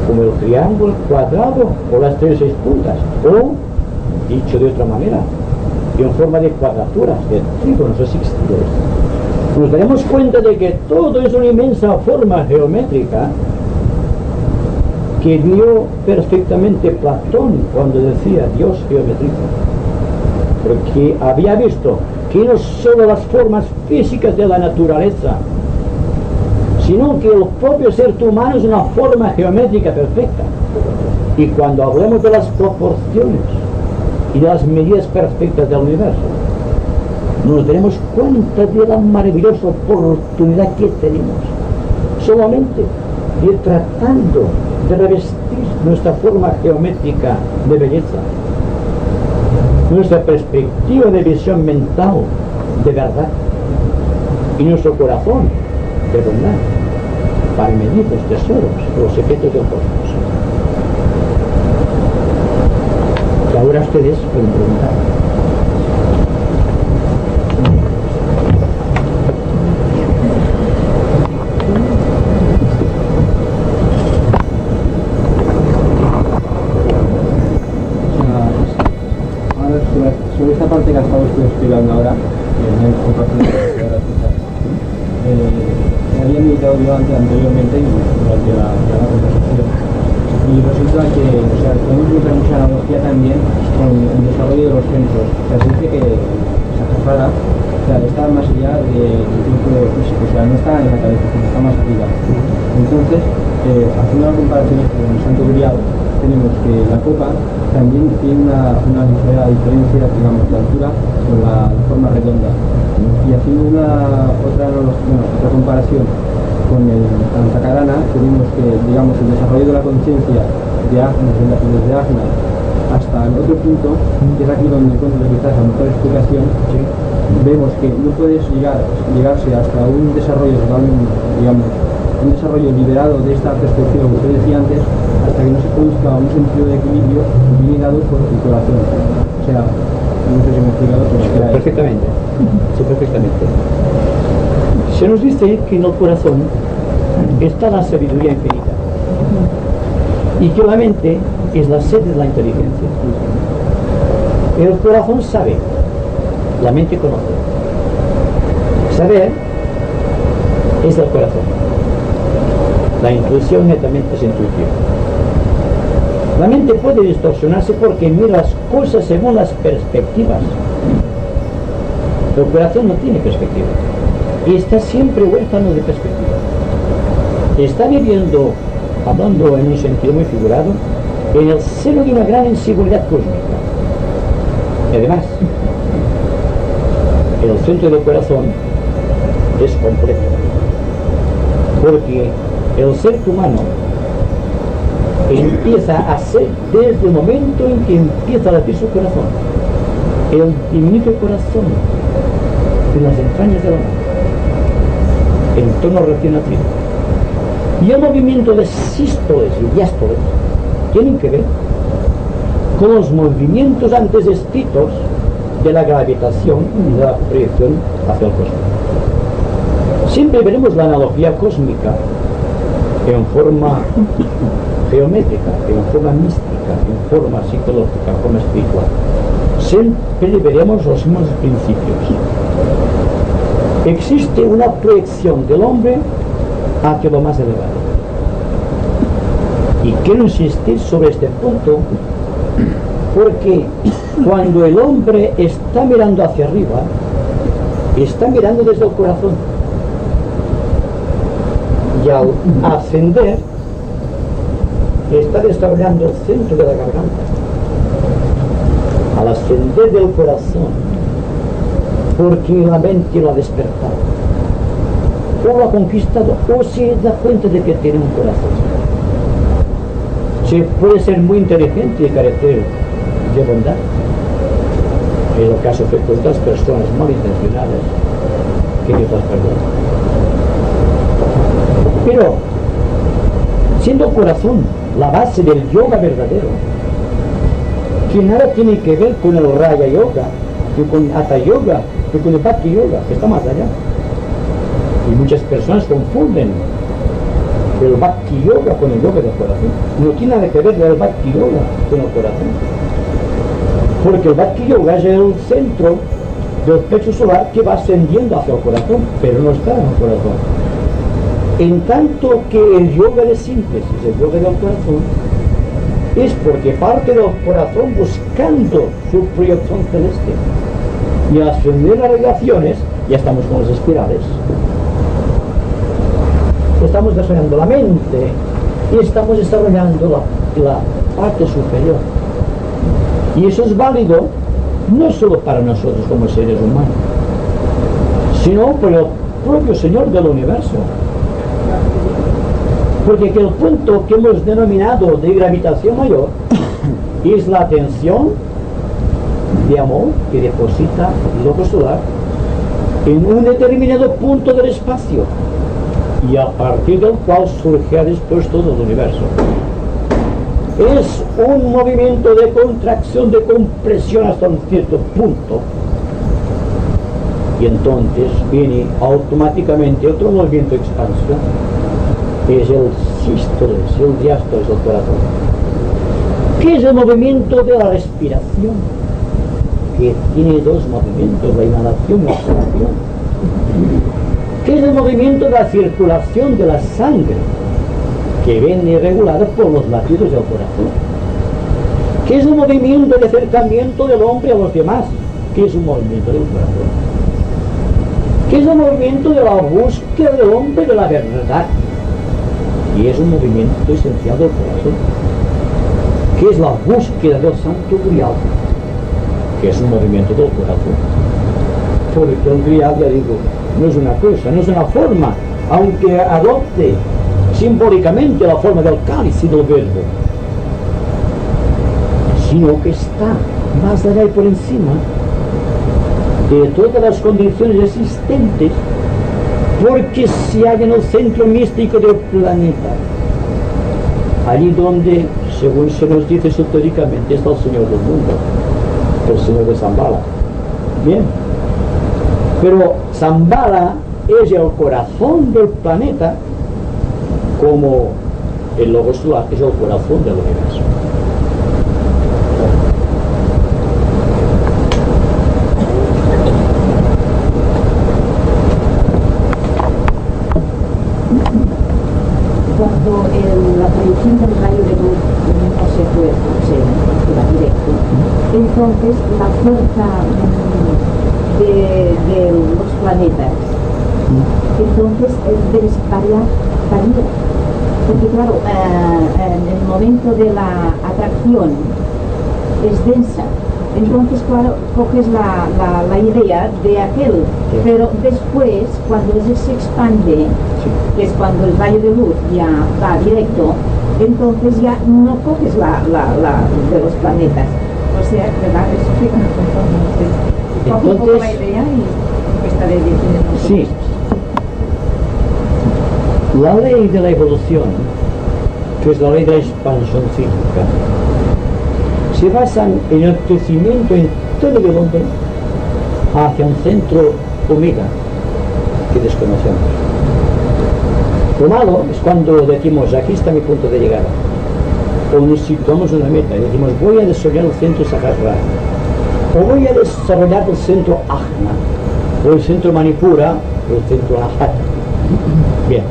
como el triángulo, el cuadrado o las 3 puntas, o, dicho de otra manera, en forma de cuadraturas, de trígonos o sextiles. Nos daremos cuenta de que todo es una inmensa forma geométrica que vio perfectamente Platón cuando decía Dios geometriza, porque había visto que no solo las formas físicas de la naturaleza, sino que el propio ser humano es una forma geométrica perfecta. Y cuando hablemos de las proporciones y de las medidas perfectas del universo, nos daremos cuenta de la maravillosa oportunidad que tenemos solamente de ir tratando de revestir nuestra forma geométrica de belleza, nuestra perspectiva de visión mental de verdad y nuestro corazón de bondad para medir los tesoros, los secretos del cosmos. Y ahora ustedes pueden preguntar. Sobre esta parte que estamos explicando ahora, en el compartimento de la escucha, había meditado yo anteriormente y durante la conversación. Y resulta que, o sea, tenemos mucha analogía también con el desarrollo de los centros. O sea, se dice que Sahasrara, o sea, está más allá del tiempo físico, o sea, no está en la cabeza, sino está más arriba. Entonces, haciendo una comparación con el Santo Grial, tenemos que la copa también tiene una ligera diferencia, digamos, de altura con la forma redonda. Y haciendo otra comparación con el Antakarana, tenemos que, digamos, el desarrollo de la conciencia de Agnes, desde Agnes hasta el otro punto, que es aquí donde encuentro quizás la mejor explicación, vemos que no puedes llegarse hasta un desarrollo totalmente, digamos, un desarrollo liberado de esta perspectiva que usted decía antes, hasta que no se produzca un sentido de equilibrio bien dado por el corazón. O sea, no sé si me he explicado, pero perfectamente. Sí, perfectamente. Se nos dice que en el corazón está la sabiduría infinita y que la mente es la sede de la inteligencia. El corazón sabe, la mente conoce. Saber es el corazón. La intuición netamente es intuición. La mente puede distorsionarse porque mira las cosas según las perspectivas. El corazón no tiene perspectiva y está siempre huérfano de perspectiva. Está viviendo, hablando en un sentido muy figurado, en el seno de una gran inseguridad cósmica. Y además, el centro del corazón es completo, porque el ser humano empieza a ser desde el momento en que empieza a latir su corazón, el diminuto corazón de las entrañas del hombre, en tono recién nacido. Y el movimiento de sístoles y diástoles tienen que ver con los movimientos antes descritos de la gravitación y de la proyección hacia el cosmos. Siempre veremos la analogía cósmica en forma geométrica, en forma mística, en forma psicológica, en forma espiritual. Siempre veremos los mismos principios. Existe una proyección del hombre hacia lo más elevado. Y quiero insistir sobre este punto porque cuando el hombre está mirando hacia arriba, está mirando desde el corazón. Y al ascender, está desarrollando el centro de la garganta. Al ascender del corazón, porque la mente lo ha despertado, o lo ha conquistado, o se da cuenta de que tiene un corazón. Se puede ser muy inteligente y carecer de bondad. Es el caso de otras personas malintencionadas que Dios las perdona. Pero siendo el corazón la base del yoga verdadero, que nada tiene que ver con el Raja Yoga, que con Hatha Yoga, que con el Bhakti Yoga, que está más allá. Y muchas personas confunden el Bhakti Yoga con el yoga del corazón. No tiene nada que ver el Bhakti Yoga con el corazón. Porque el Bhakti Yoga es el centro del pecho solar que va ascendiendo hacia el corazón, pero no está en el corazón. En tanto que el yoga de síntesis, el yoga del corazón, es porque parte del corazón buscando su proyección celeste. Y al ascender las radiaciones, ya estamos con las espirales. Estamos desarrollando la mente y estamos desarrollando la parte superior. Y eso es válido no solo para nosotros como seres humanos, sino por el propio Señor del universo. Porque que el punto que hemos denominado de gravitación mayor es la atención de amor que deposita el ojo solar en un determinado punto del espacio, y a partir del cual surge después todo el universo. Es un movimiento de contracción, de compresión hasta un cierto punto, y entonces viene automáticamente otro movimiento de expansión, que es el sístoles, el diástoles del corazón, que es el movimiento de la respiración, que tiene dos movimientos, la inhalación y la exhalación, que es el movimiento de la circulación de la sangre, que viene regulada por los latidos del corazón, que es el movimiento de acercamiento del hombre a los demás, que es un movimiento del corazón, que es el movimiento de la búsqueda del hombre de la verdad, y es un movimiento esencial del corazón, que es la búsqueda del santo grial, que es un movimiento del corazón. Porque el grial, ya digo, no es una cosa, no es una forma, aunque adopte simbólicamente la forma del cáliz y del verbo, sino que está más allá y por encima de todas las condiciones existentes, porque se halla en el centro místico del planeta, allí donde, según se nos dice esotéricamente, está el Señor del mundo, el Señor de Shambhala. Bien, pero Shambhala es el corazón del planeta, como el logo solar es el corazón del universo. Cuando la proyección del rayo de luz no se va directo, entonces la fuerza de los planetas entonces varía. Porque claro, en el momento de la atracción es densa, entonces claro, coges la idea de aquel, sí. Pero después cuando se expande, sí, que es cuando el rayo de luz ya va directo, entonces ya no coges la de los planetas. O sea, ¿verdad? Eso sí que no conforme. Coge un poco la idea y esta ley tiene sí. La ley de la evolución, que es la ley de la expansión cíclica, se basa en el crecimiento interno del hombre hacia un centro omega que desconocemos. Lo malo es cuando decimos, aquí está mi punto de llegada, o nos situamos una meta y decimos, voy a desarrollar el centro Sahasrara, o voy a desarrollar el centro Ajna, o el centro Manipura, o el centro Anahata. Bien.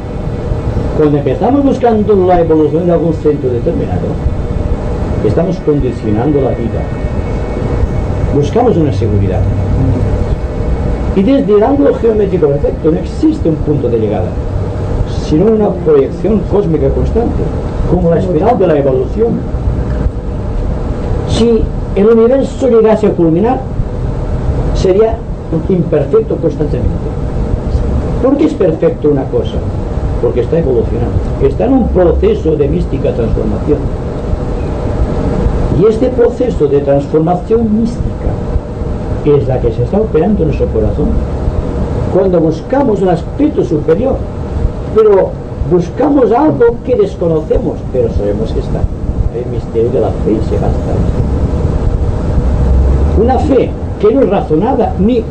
Cuando empezamos buscando la evolución de algún centro determinado, estamos condicionando la vida. Buscamos una seguridad. Y desde el ángulo geométrico perfecto no existe un punto de llegada, sino una proyección cósmica constante, como la espiral de la evolución. Si el universo llegase a culminar, sería imperfecto constantemente. ¿Por qué es perfecto una cosa? Porque está evolucionando, está en un proceso de mística transformación. Y este proceso de transformación mística es la que se está operando en nuestro corazón cuando buscamos un aspecto superior. Pero buscamos algo que desconocemos, pero sabemos que está. El misterio de la fe se basta. Una fe que no es razonada ni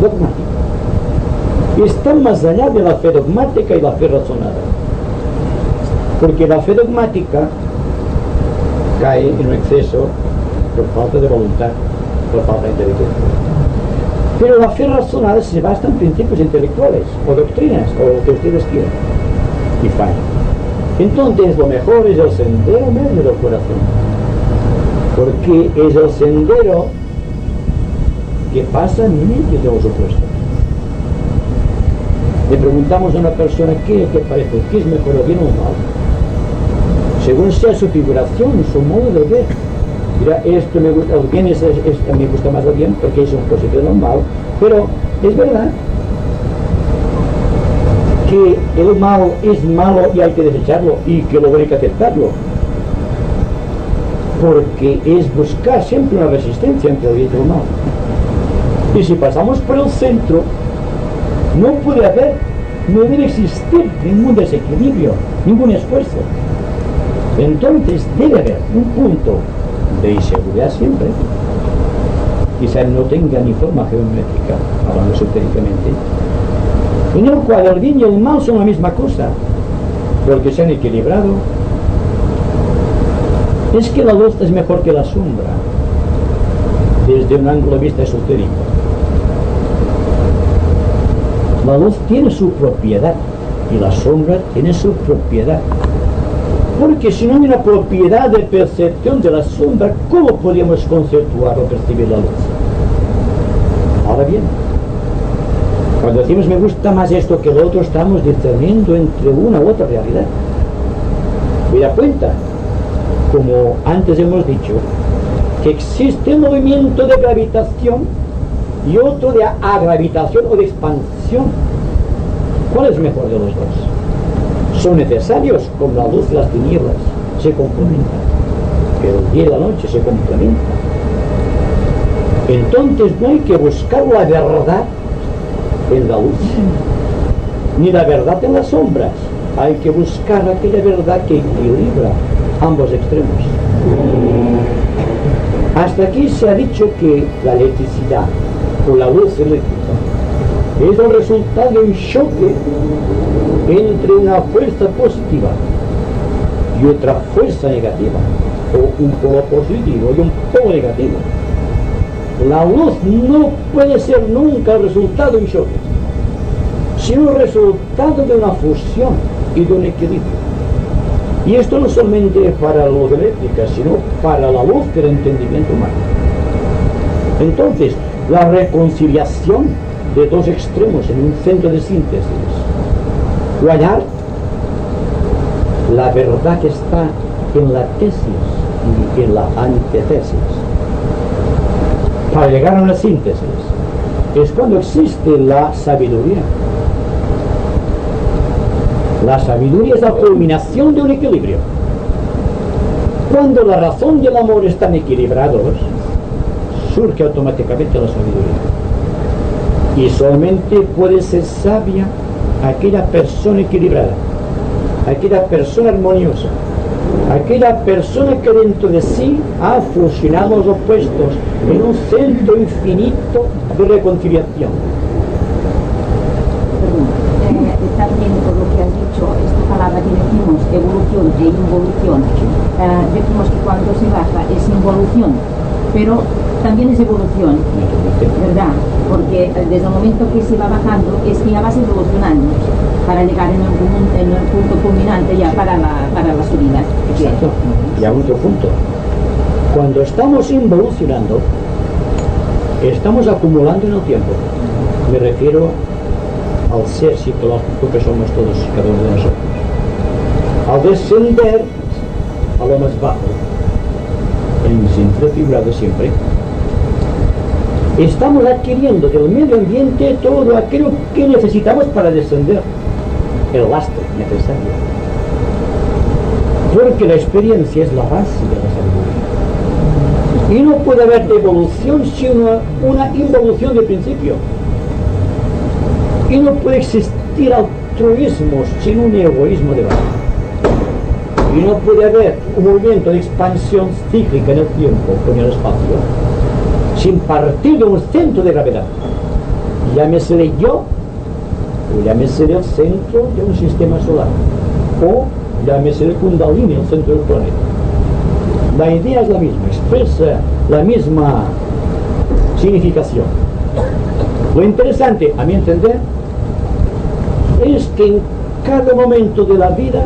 dogmática. Está más allá de la fe dogmática y la fe razonada. Porque la fe dogmática cae en un exceso por falta de voluntad, por falta de inteligencia. Pero la fe razonada se basa en principios intelectuales, o doctrinas, o lo que ustedes quieran, y falla. Entonces lo mejor es el sendero medio del corazón, porque es el sendero que pasa en medio de los opuestos. Le preguntamos a una persona qué parece, qué es mejor, el bien o el mal. Según sea su figuración, su modo de ver. Mira, esto me gusta, el bien me gusta más el bien porque es un positivo del mal, pero es verdad que el mal es malo y hay que desecharlo y que luego hay que aceptarlo, porque es buscar siempre una resistencia entre el bien y el mal. Y si pasamos por el centro, no debe existir ningún desequilibrio, ningún esfuerzo. Entonces debe haber un punto de inseguridad siempre, quizás no tenga ni forma geométrica, hablando esotéricamente, en el cual el bien y el mal son la misma cosa, porque se han equilibrado. Es que la luz es mejor que la sombra, desde un ángulo de vista esotérico. La luz tiene su propiedad y la sombra tiene su propiedad. Porque si no hay una propiedad de percepción de la sombra, ¿cómo podríamos conceptuar o percibir la luz? Ahora bien, cuando decimos me gusta más esto que lo otro, estamos discerniendo entre una u otra realidad. Me da cuenta, como antes hemos dicho, que existe un movimiento de gravitación y otro de agravitación o de expansión. ¿Cuál es mejor de los dos? Son necesarios, como la luz y las tinieblas se complementan, pero el día y la noche se complementan. Entonces no hay que buscar la verdad en la luz, ni la verdad en las sombras. Hay que buscar aquella verdad que equilibra ambos extremos. Hasta aquí se ha dicho que la electricidad o la luz eléctrica es el resultado de un choque entre una fuerza positiva y otra fuerza negativa, o un polo positivo y un polo negativo. La luz no puede ser nunca el resultado de un choque, sino el resultado de una fusión y de un equilibrio. Y esto no solamente para la luz eléctrica, sino para la luz del entendimiento humano. Entonces, la reconciliación de dos extremos en un centro de síntesis, o hallar la verdad que está en la tesis y en la antítesis, para llegar a una síntesis, es cuando existe la sabiduría. La sabiduría es la culminación de un equilibrio. Cuando la razón y el amor están equilibrados, surge automáticamente la sabiduría. Y solamente puede ser sabia aquella persona equilibrada, aquella persona armoniosa, aquella persona que dentro de sí ha fusionado los opuestos en un centro infinito de reconciliación. También por lo que has dicho, esta palabra que decimos, evolución e involución, decimos que cuando se baja es involución, pero también es evolución, ¿verdad? Porque desde el momento que se va bajando es que ya vas evolucionando para llegar en el punto culminante ya para la subida. Exacto. Y a otro punto. Cuando estamos involucionando, estamos acumulando en el tiempo. Me refiero al ser psicológico que somos todos y cada uno de nosotros. Al descender a lo más bajo, en sentido figurado siempre, estamos adquiriendo del medio ambiente todo aquello que necesitamos para descender, el lastre necesario. Porque la experiencia es la base de la sabiduría. Y no puede haber evolución sino una involución de principio. Y no puede existir altruismo sin un egoísmo de base. Y no puede haber un movimiento de expansión cíclica en el tiempo, con el espacio, sin partir de un centro de gravedad. Llámese yo, o llámese el centro de un sistema solar, o llámese el Kundalini, el centro del planeta. La idea es la misma, expresa la misma significación. Lo interesante, a mi entender, es que en cada momento de la vida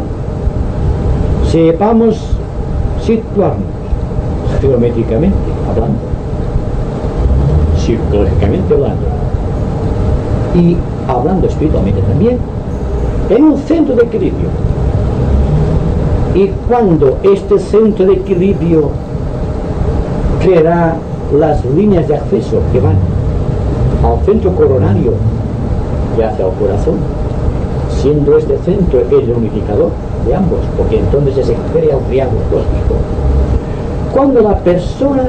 sepamos situarnos geométricamente hablando, psicológicamente hablando y hablando espiritualmente también, en un centro de equilibrio. Y cuando este centro de equilibrio creará las líneas de acceso que van al centro coronario y hacia el corazón, siendo este centro el unificador de ambos, porque entonces se crea un triángulo cósmico. Cuando la persona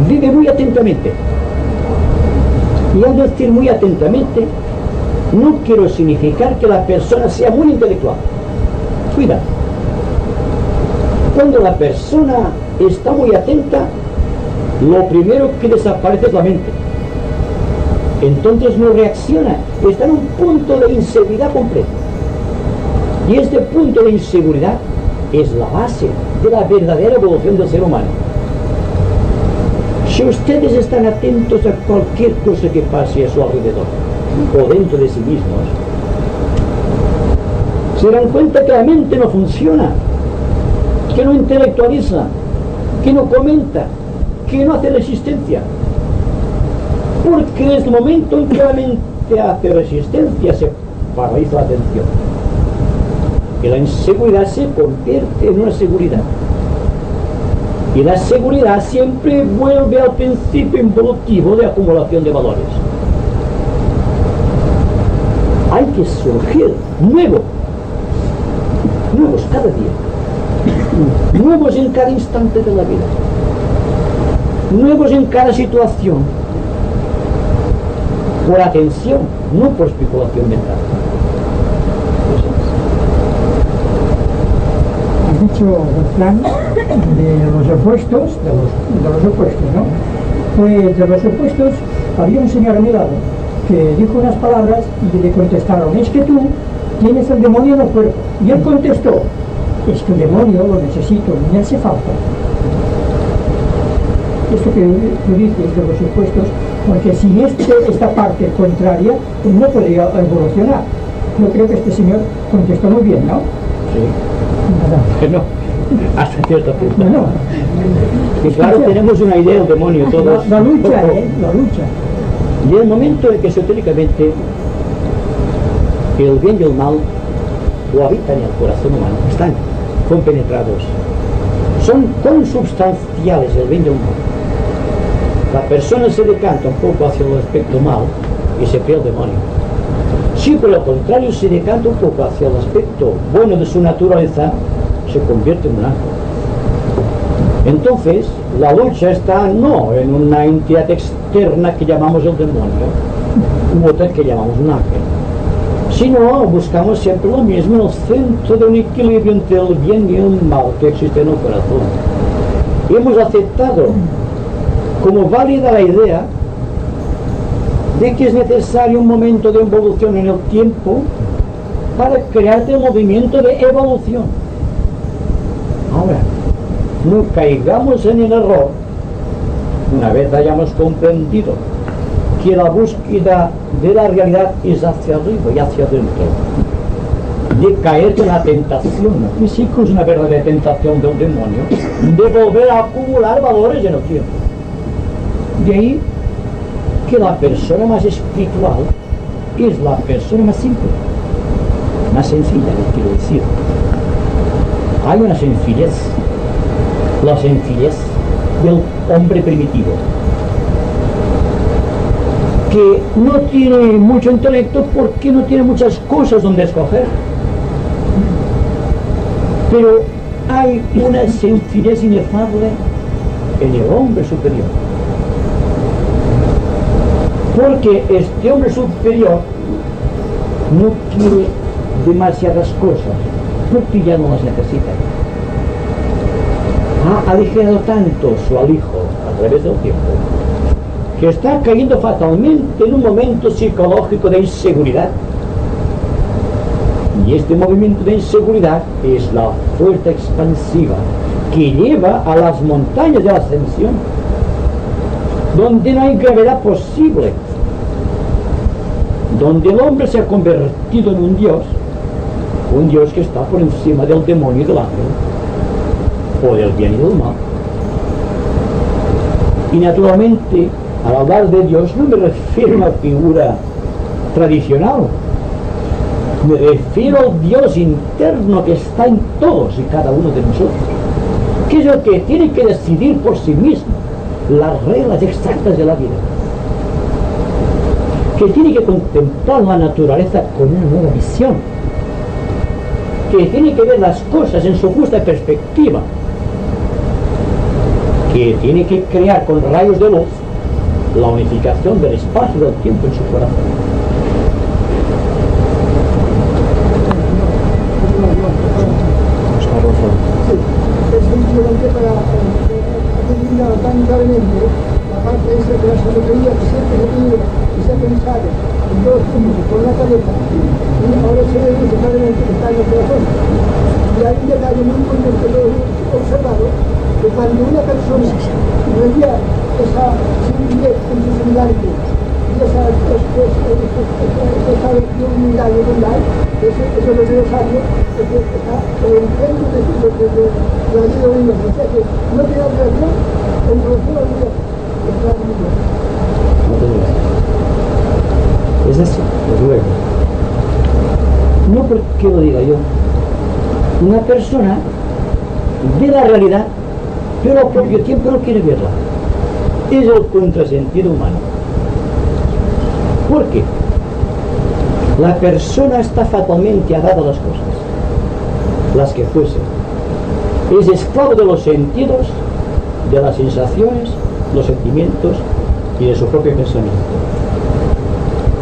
vive muy atentamente, y al decir muy atentamente, no quiero significar que la persona sea muy intelectual. Cuidado. Cuando la persona está muy atenta, lo primero que desaparece es la mente. Entonces no reacciona, está en un punto de inseguridad completa. Y este punto de inseguridad es la base de la verdadera evolución del ser humano. Si ustedes están atentos a cualquier cosa que pase a su alrededor o dentro de sí mismos, se dan cuenta que la mente no funciona, que no intelectualiza, que no comenta, que no hace resistencia. Porque desde el momento en que la mente hace resistencia se paraliza la atención. Y la inseguridad se convierte en una seguridad. Y la seguridad siempre vuelve al principio involutivo de acumulación de valores. Hay que surgir nuevos cada día, nuevos en cada instante de la vida, nuevos en cada situación, por atención, no por especulación mental. Has dicho el plan de los opuestos, ¿no? Pues de los opuestos había un señor a mi lado que dijo unas palabras y le contestaron: es que tú tienes el demonio en el cuerpo. Y él contestó: es que el demonio lo necesito, me hace falta. Esto que tú dices de los opuestos, porque sin esta parte contraria, pues no podría evolucionar. Yo creo que este señor contestó muy bien, ¿no? Sí. No, hasta cierto punto. No. Y claro, tenemos una idea del demonio todos. La lucha, la lucha. Y el momento en que esotéricamente el bien y el mal cohabitan en el corazón humano, están compenetrados, son consubstanciales el bien y el mal. La persona se decanta un poco hacia el aspecto mal y se crea el demonio. Si por el contrario se decanta un poco hacia el aspecto bueno de su naturaleza, se convierte en un ángel. Entonces, la lucha está no en una entidad externa que llamamos el demonio, u otra que llamamos un ángel, sino buscamos siempre lo mismo en el centro de un equilibrio entre el bien y el mal que existe en el corazón. Y hemos aceptado como válida la idea de que es necesario un momento de evolución en el tiempo para crear el movimiento de evolución. Ahora, no caigamos en el error, una vez hayamos comprendido que la búsqueda de la realidad es hacia arriba y hacia adentro, de caer en la tentación, y sí que es una verdadera tentación del demonio, de volver a acumular valores en el tiempo. De ahí que la persona más espiritual es la persona más simple, más sencilla, quiero decir. Hay una sencillez, la sencillez del hombre primitivo, que no tiene mucho intelecto porque no tiene muchas cosas donde escoger. Pero hay una sencillez inefable en el hombre superior. Porque este hombre superior no quiere demasiadas cosas porque ya no las necesita. Ha aligerado tanto su alijo a través del tiempo que está cayendo fatalmente en un momento psicológico de inseguridad. Y este movimiento de inseguridad es la fuerza expansiva que lleva a las montañas de la ascensión, donde no hay gravedad posible, donde el hombre se ha convertido en un Dios que está por encima del demonio y del ángel, o del bien y del mal. Y naturalmente, al hablar de Dios, no me refiero a una figura tradicional, me refiero al Dios interno que está en todos y cada uno de nosotros, que es el que tiene que decidir por sí mismo las reglas exactas de la vida, que tiene que contemplar la naturaleza con una nueva visión, que tiene que ver las cosas en su justa perspectiva, que tiene que crear con rayos de luz la unificación del espacio y del tiempo en su corazón. Es simplemente para determinar tan claramente la parte esa de la sabiduría que siempre se tiene y se ha pensado en dos puntos por la cabeza, y ahora se deduce claramente que está en el corazón. Y hay un detalle muy importante que lo he observado, que cuando una persona revía esa similitud en su similaridad y esa unidad y bondad, eso es lo necesario, porque está en el centro de la vida universal. O sea que no tiene relación en relación a la vida. Es así, es luego. No porque lo diga yo. Una persona ve la realidad, pero al propio tiempo no quiere verla. Es el contrasentido humano. ¿Por qué? La persona está fatalmente adaptada a las cosas, las que fuesen. Es esclavo de los sentidos, de las sensaciones, los sentimientos y de su propio pensamiento.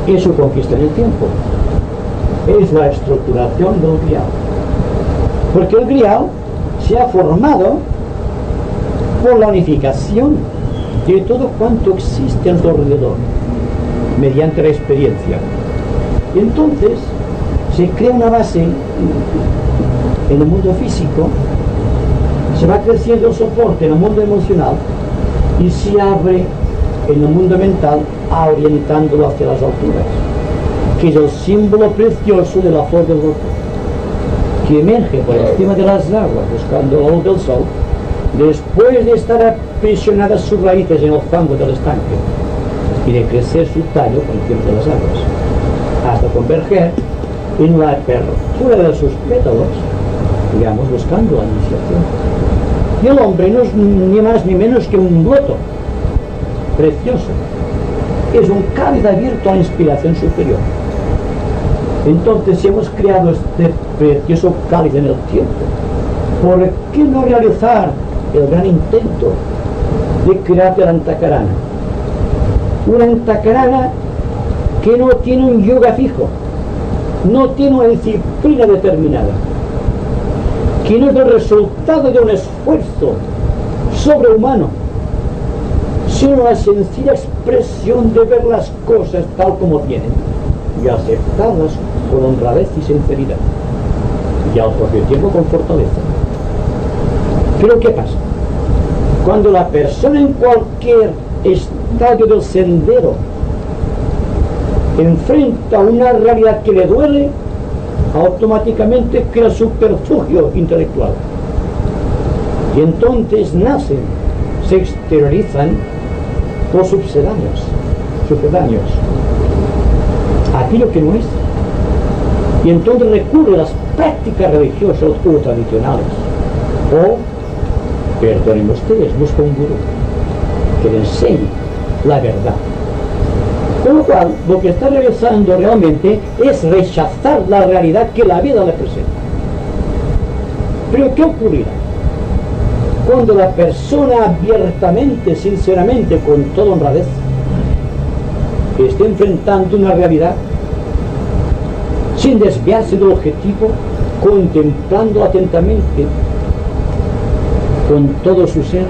Es su conquista en el tiempo. Es la estructuración del grial. Porque el grial se ha formado por la unificación de todo cuanto existe a su alrededor, mediante la experiencia. Entonces se crea una base en el mundo físico, se va creciendo el soporte en el mundo emocional y se abre en el mundo mental, orientándolo hacia las alturas, que es el símbolo precioso de la flor del loto, que emerge por encima de las aguas buscando la luz del sol, después de estar aprisionadas sus raíces en el fango del estanque y de crecer su tallo por encima de las aguas, hasta converger en la apertura de sus pétalos, digamos, buscando la iniciación. Y el hombre no es ni más ni menos que un loto precioso, es un cáliz abierto a la inspiración superior. Entonces, si hemos creado este precioso cáliz en el tiempo, ¿por qué no realizar el gran intento de crear la antakarana? Una antakarana que no tiene un yoga fijo, no tiene una disciplina determinada, que no es el resultado de un esfuerzo sobrehumano, sino la sencilla expresión de ver las cosas tal como tienen y aceptarlas con honradez y sinceridad, y al propio tiempo con fortaleza. Pero ¿qué pasa? Cuando la persona en cualquier estadio del sendero enfrenta una realidad que le duele, automáticamente crea subterfugio intelectual. Y entonces nacen, se exteriorizan los sucedáneos, aquello que no es. Y entonces recurre a las prácticas religiosas o tradicionales. O, perdonen ustedes, busca un gurú que le enseñe la verdad. Con lo cual, lo que está realizando realmente es rechazar la realidad que la vida le presenta. Pero ¿qué ocurrirá? Cuando la persona abiertamente, sinceramente, con toda honradez, esté enfrentando una realidad, sin desviarse del objetivo, contemplando atentamente con todo su ser,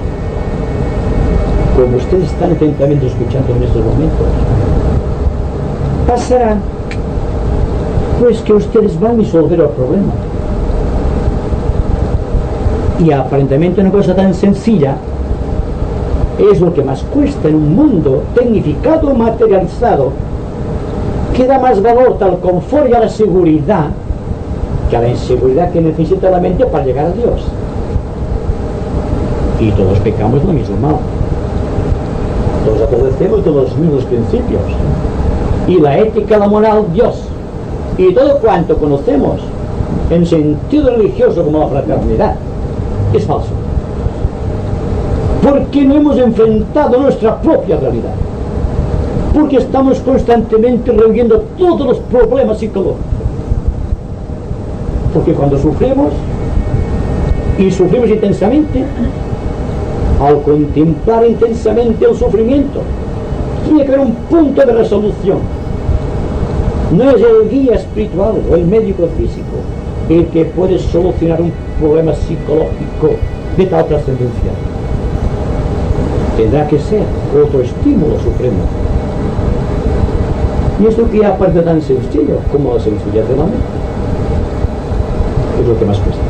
como ustedes están atentamente escuchando en estos momentos, pasará pues que ustedes van a resolver el problema. Y aparentemente una cosa tan sencilla es lo que más cuesta en un mundo tecnificado, materializado, que da más valor al confort y a la seguridad que a la inseguridad que necesita la mente para llegar a Dios. Y todos pecamos lo mismo mal. Todos adolecemos de los mismos principios. Y la ética, la moral, Dios. Y todo cuanto conocemos en sentido religioso como la fraternidad es falso. Porque no hemos enfrentado nuestra propia realidad. Porque estamos constantemente reviviendo todos los problemas psicológicos. Porque cuando sufrimos, y sufrimos intensamente, al contemplar intensamente el sufrimiento, tiene que haber un punto de resolución. No es el guía espiritual o el médico físico el que puede solucionar un problema psicológico de tal trascendencia. Tendrá que ser otro estímulo supremo. Y esto que ya parece tan sencillo como la sencillez de la mente es lo que más cuesta.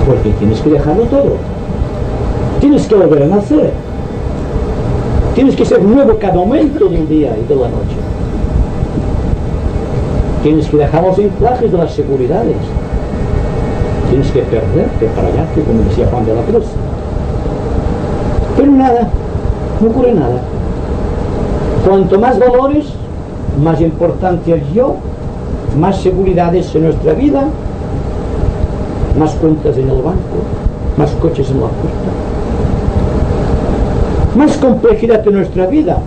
Porque tienes que dejarlo todo. Tienes que volver a nacer. Tienes que ser nuevo cada momento del día y de la noche. Tienes que dejar los encajes de las seguridades. Tienes que perderte para allá, que como decía Juan de la Cruz. Pero nada, no ocurre nada. Cuanto más valores, más importancia el yo, más seguridades en nuestra vida, más cuentas en el banco, más coches en la puerta, más complejidad en nuestra vida,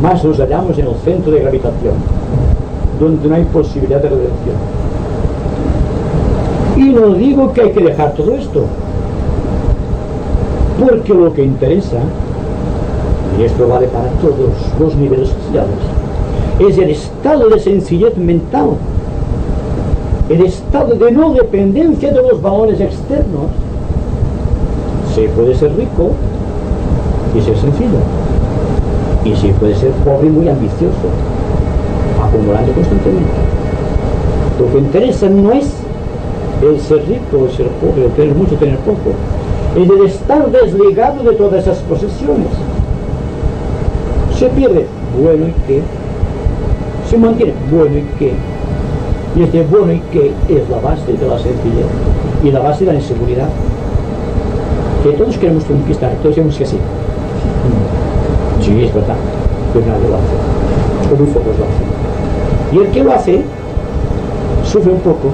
más nos hallamos en el centro de gravitación, donde no hay posibilidad de redención. Y no digo que hay que dejar todo esto, porque lo que interesa, y esto vale para todos los niveles sociales, es el estado de sencillez mental, el estado de no dependencia de los valores externos. Se puede ser rico y ser sencillo, y se puede ser pobre y muy ambicioso, acumulando constantemente. Lo que interesa no es el ser rico o el ser pobre, el tener mucho o tener poco, es el estar desligado de todas esas posesiones. Se pierde, bueno y qué. Se mantiene, bueno y qué. Y este bueno y qué es la base de la sencillez y la base de la inseguridad que todos queremos conquistar. Todos decimos que sí. Sí, es verdad, pero nadie lo hace, o muy pocos lo hacen. Y el que lo hace sufre un poco,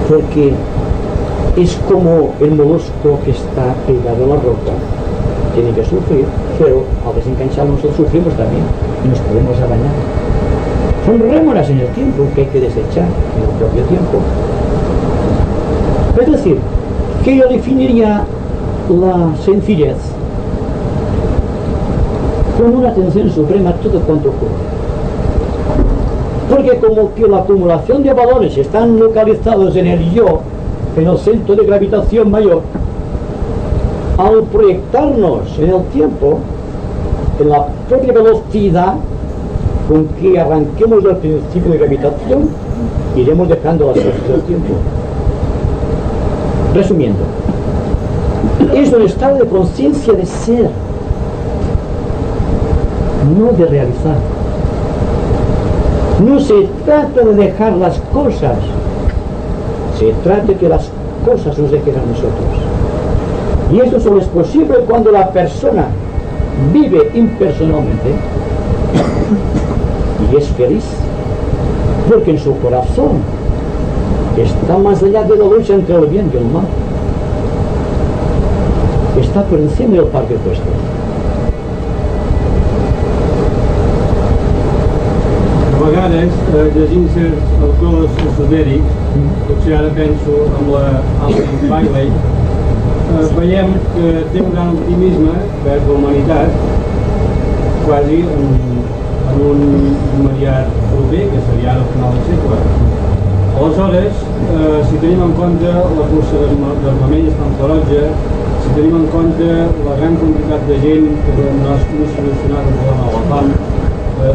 porque es como el molusco que está pegado a la roca. Tiene que sufrir, pero al desengancharnos nosotros sufrimos también y nos podemos arañar. Son rémoras en el tiempo que hay que desechar en el propio tiempo. Es decir, que yo definiría la sencillez con una atención suprema a todo cuanto ocurre. Porque como que la acumulación de valores están localizados en el yo, en el centro de gravitación mayor, al proyectarnos en el tiempo, en la propia velocidad con que arranquemos del principio de gravitación, iremos dejando las cosas del tiempo. Resumiendo, es un estado de conciencia de ser, no de realizar. No se trata de dejar las cosas, se trata de que las cosas nos dejen a nosotros. Y eso solo es posible cuando la persona vive impersonalmente y es feliz, porque en su corazón está más allá de la lucha entre el bien y el mal. Está por encima del par de puestos. A vegades, llegint certs autors esotèrics, potser ara penso en l'Alvin Bailey, veiem que té un gran optimisme vers la humanitat, quasi en en un immediat proper, que seria al final del segle. Aleshores, si tenim en compte la cursa d'armament i Estamperoja, si tenim en compte la gran quantitat de gent que no ha solucionat el problema de la fam,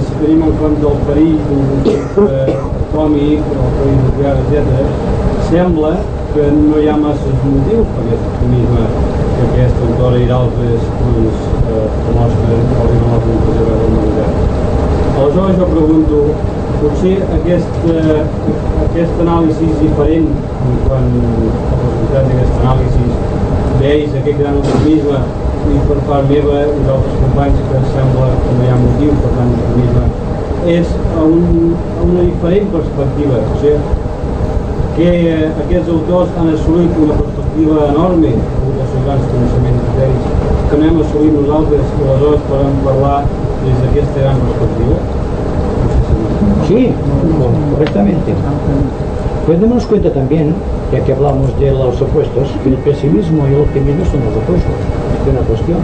si tenim en compte el perill d'un conflicte atòmic, el perill nuclear, etc., sembla que no hi ha massa motius per aquest optimisme que aquest autor i d'altres demostren o li donen la conclusió de la humanitat. Aleshores jo pregunto, potser aquest anàlisi diferent quan el resultat d'aquesta anàlisi veus aquest gran optimisme i per part meva i d'altres companys que sembla que no hi ha motiu per tant optimisme és a una diferent perspectiva, o sigui que aquests autors han assolit una perspectiva enorme dels seus grans coneixements criteris que no hem assolit nosaltres i aleshores podem parlar des d'aquesta gran perspectiva. Sí, correctamente. Pues démonos cuenta también, ya que hablamos de los opuestos, que el pesimismo y el optimismo son los opuestos. Es una cuestión.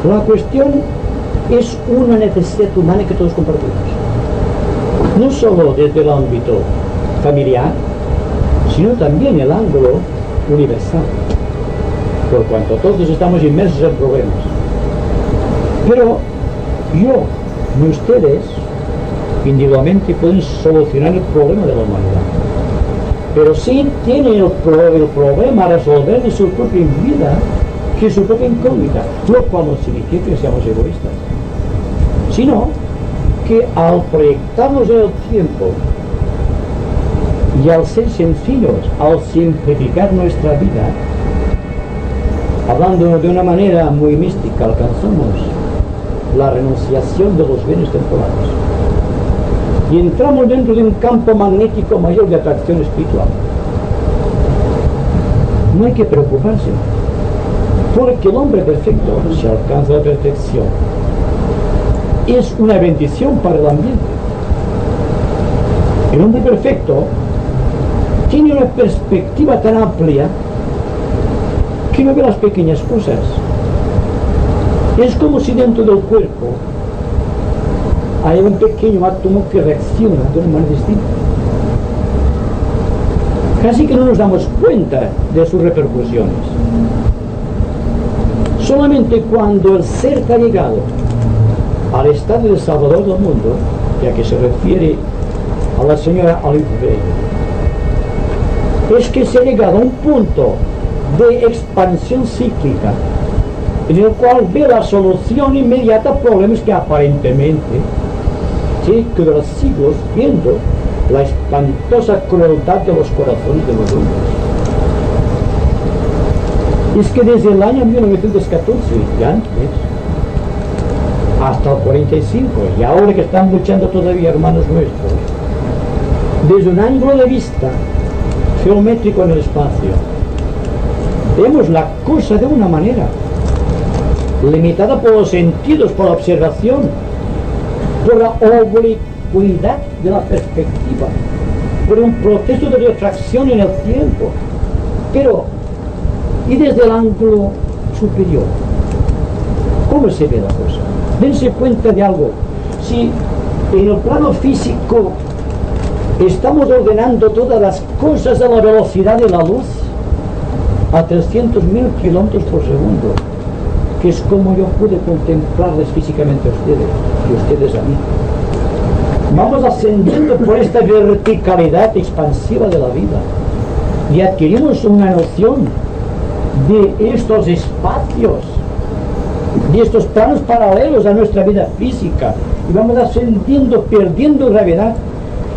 La cuestión es una necesidad humana que todos compartimos. No solo desde el ámbito familiar, sino también el ángulo universal, por cuanto todos estamos inmersos en problemas. Pero yo, ni ustedes, individualmente pueden solucionar el problema de la humanidad, pero sí tienen el problema a resolver de su propia vida, que es su propia incógnita, lo cual no significa que seamos egoístas, sino que al proyectarnos en el tiempo y al ser sencillos, al simplificar nuestra vida, hablando de una manera muy mística, alcanzamos la renunciación de los bienes temporales y entramos dentro de un campo magnético mayor de atracción espiritual. No hay que preocuparse, porque el hombre perfecto, si alcanza la perfección, es una bendición para el ambiente. El hombre perfecto tiene una perspectiva tan amplia que no ve las pequeñas cosas. Es como si dentro del cuerpo hay un pequeño átomo que reacciona de una manera distinta. Casi que no nos damos cuenta de sus repercusiones. Solamente cuando el ser que ha llegado al estado de Salvador del mundo, ya que se refiere a la señora Olive Bay, es que se ha llegado a un punto de expansión cíclica en el cual ve la solución inmediata a problemas que aparentemente que de los siglos viendo la espantosa crueldad de los corazones de los hombres. Es que desde el año 1914 y antes hasta el 45 y ahora que están luchando todavía hermanos nuestros, desde un ángulo de vista geométrico en el espacio, vemos la cosa de una manera limitada por los sentidos, por la observación, por la oblicuidad de la perspectiva, por un proceso de refracción en el tiempo. Pero, y desde el ángulo superior, ¿cómo se ve la cosa? Dense cuenta de algo. Si en el plano físico estamos ordenando todas las cosas a la velocidad de la luz, a 300.000 kilómetros por segundo, que es como yo pude contemplarles físicamente a ustedes y ustedes a mí. Vamos ascendiendo por esta verticalidad expansiva de la vida y adquirimos una noción de estos espacios, de estos planos paralelos a nuestra vida física, y vamos ascendiendo, perdiendo gravedad,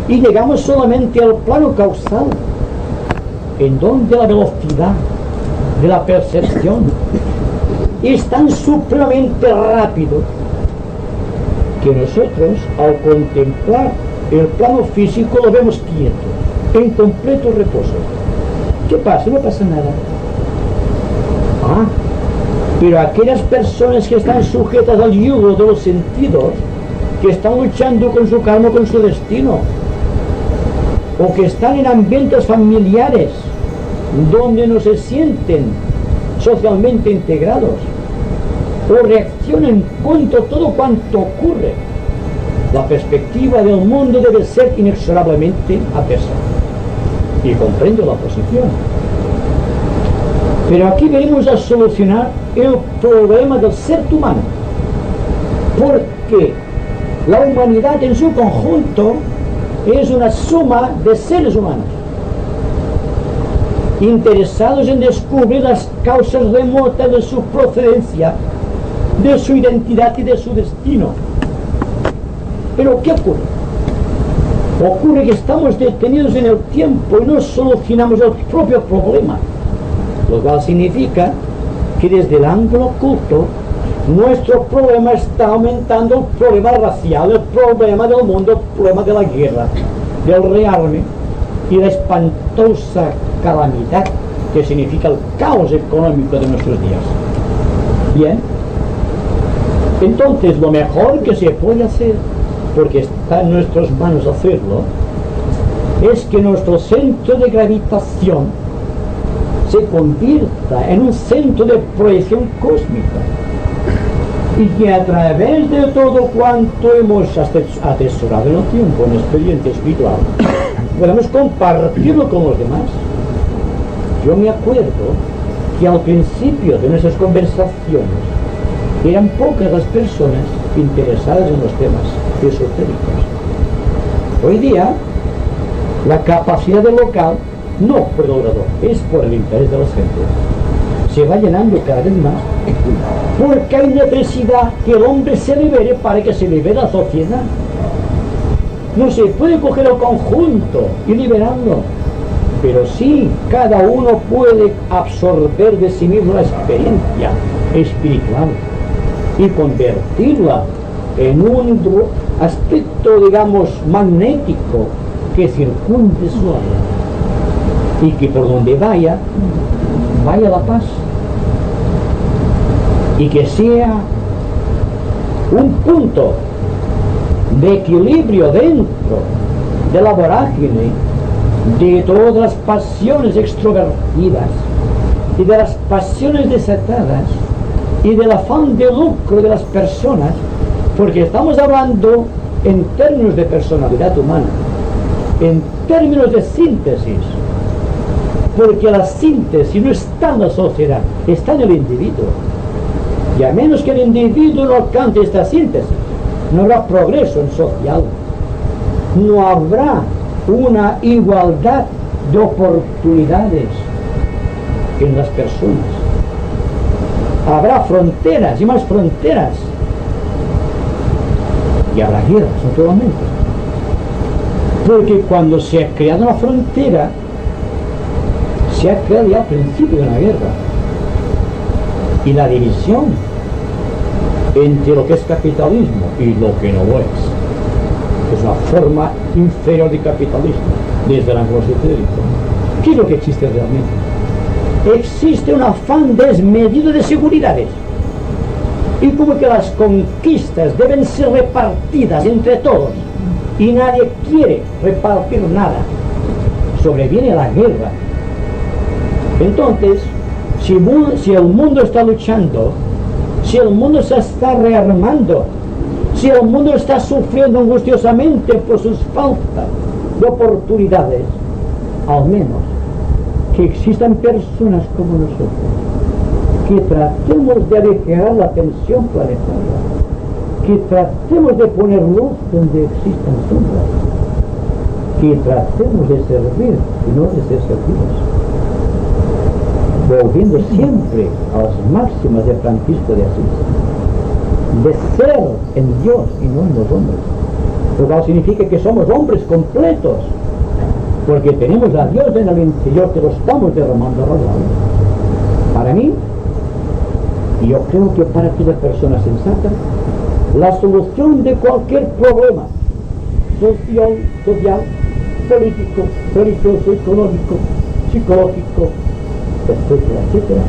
y llegamos solamente al plano causal, en donde la velocidad de la percepción es tan supremamente rápido que nosotros, al contemplar el plano físico, lo vemos quieto, en completo reposo. ¿Qué pasa? No pasa nada. Pero aquellas personas que están sujetas al yugo de los sentidos, que están luchando con su karma, con su destino, o que están en ambientes familiares donde no se sienten socialmente integrados, o reaccionan contra todo cuanto ocurre La perspectiva del mundo debe ser inexorablemente adversa. Y comprendo la posición. Pero aquí venimos a solucionar el problema del ser humano. Porque la humanidad en su conjunto es una suma de seres humanos, interesados en descubrir las causas remotas de su procedencia, de su identidad y de su destino. Pero ¿qué ocurre? Ocurre que estamos detenidos en el tiempo y no solucionamos el propio problema, lo cual significa que desde el ángulo oculto nuestro problema está aumentando el problema racial, el problema del mundo, el problema de la guerra, del rearme y la espantosa calamidad que significa el caos económico de nuestros días. Bien, entonces lo mejor que se puede hacer, porque está en nuestras manos hacerlo, es que nuestro centro de gravitación se convierta en un centro de proyección cósmica y que a través de todo cuanto hemos atesorado en el tiempo, en experiencia espiritual, podamos compartirlo con los demás. Yo me acuerdo que al principio de nuestras conversaciones eran pocas las personas interesadas en los temas esotéricos. Hoy día, la capacidad del local, no por el orador, es por el interés de la gente, se va llenando cada vez más, porque hay necesidad que el hombre se libere para que se libere la sociedad. No se puede coger el conjunto y liberarlo, pero sí, cada uno puede absorber de sí mismo la experiencia espiritual y convertirla en un aspecto, digamos, magnético que circunde su alma y que por donde vaya la paz, y que sea un punto de equilibrio dentro de la vorágine de todas las pasiones extrovertidas y de las pasiones desatadas y del afán de lucro de las personas, porque estamos hablando en términos de personalidad humana, en términos de síntesis, porque la síntesis no está en la sociedad, está en el individuo, y a menos que el individuo no alcance esta síntesis, no habrá progreso en social, no habrá una igualdad de oportunidades en las personas, habrá fronteras y más fronteras, y habrá guerras naturalmente, porque cuando se ha creado una frontera se ha creado ya al principio de una guerra, y la división entre lo que es capitalismo y lo que no lo es una forma inferior de capitalismo desde el ángulo esotérico. ¿Qué es lo que existe realmente? Existe un afán desmedido de seguridades, y como que las conquistas deben ser repartidas entre todos y nadie quiere repartir nada, sobreviene la guerra. Entonces, si el mundo está luchando, si el mundo se está rearmando, si el mundo está sufriendo angustiosamente por sus faltas de oportunidades, al menos que existan personas como nosotros, que tratemos de aligerar la tensión planetaria, que tratemos de poner luz donde existan sombras, que tratemos de servir y no de ser servidos, volviendo siempre a las máximas de Francisco de Asís, de ser en Dios y no en los hombres, lo cual significa que somos hombres completos, porque tenemos a Dios en el interior que lo estamos derramando a los lados. Para mí, y yo creo que para toda persona sensata, la solución de cualquier problema social, político, religioso, económico, psicológico, etcétera, etcétera,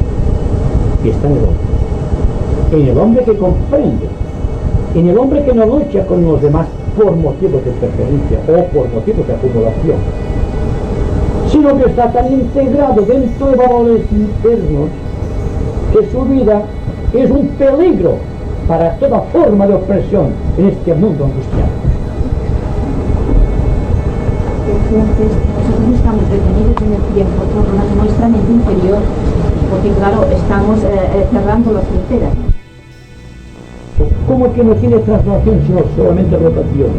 está en el hombre que comprende, en el hombre que no lucha con los demás por motivos de preferencia o por motivos de acumulación, sino que está tan integrado dentro de valores internos que su vida es un peligro para toda forma de opresión en este mundo angustiado. Entonces, nosotros estamos detenidos en el tiempo por nuestra mente interior, porque claro, estamos cerrando las fronteras. ¿Cómo que no tiene traslación sino solamente rotación?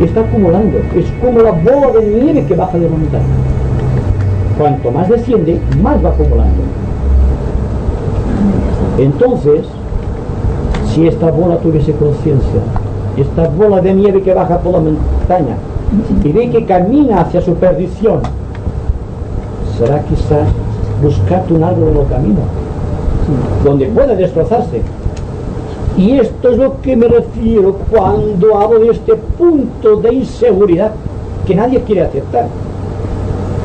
Está acumulando, es como la bola de nieve que baja de la montaña. Cuanto más desciende, más va acumulando. Entonces, si esta bola tuviese conciencia, esta bola de nieve que baja por la montaña y ve que camina hacia su perdición, será quizás buscarte un árbol en el camino donde pueda destrozarse. Y esto es lo que me refiero cuando hablo de este punto de inseguridad que nadie quiere aceptar,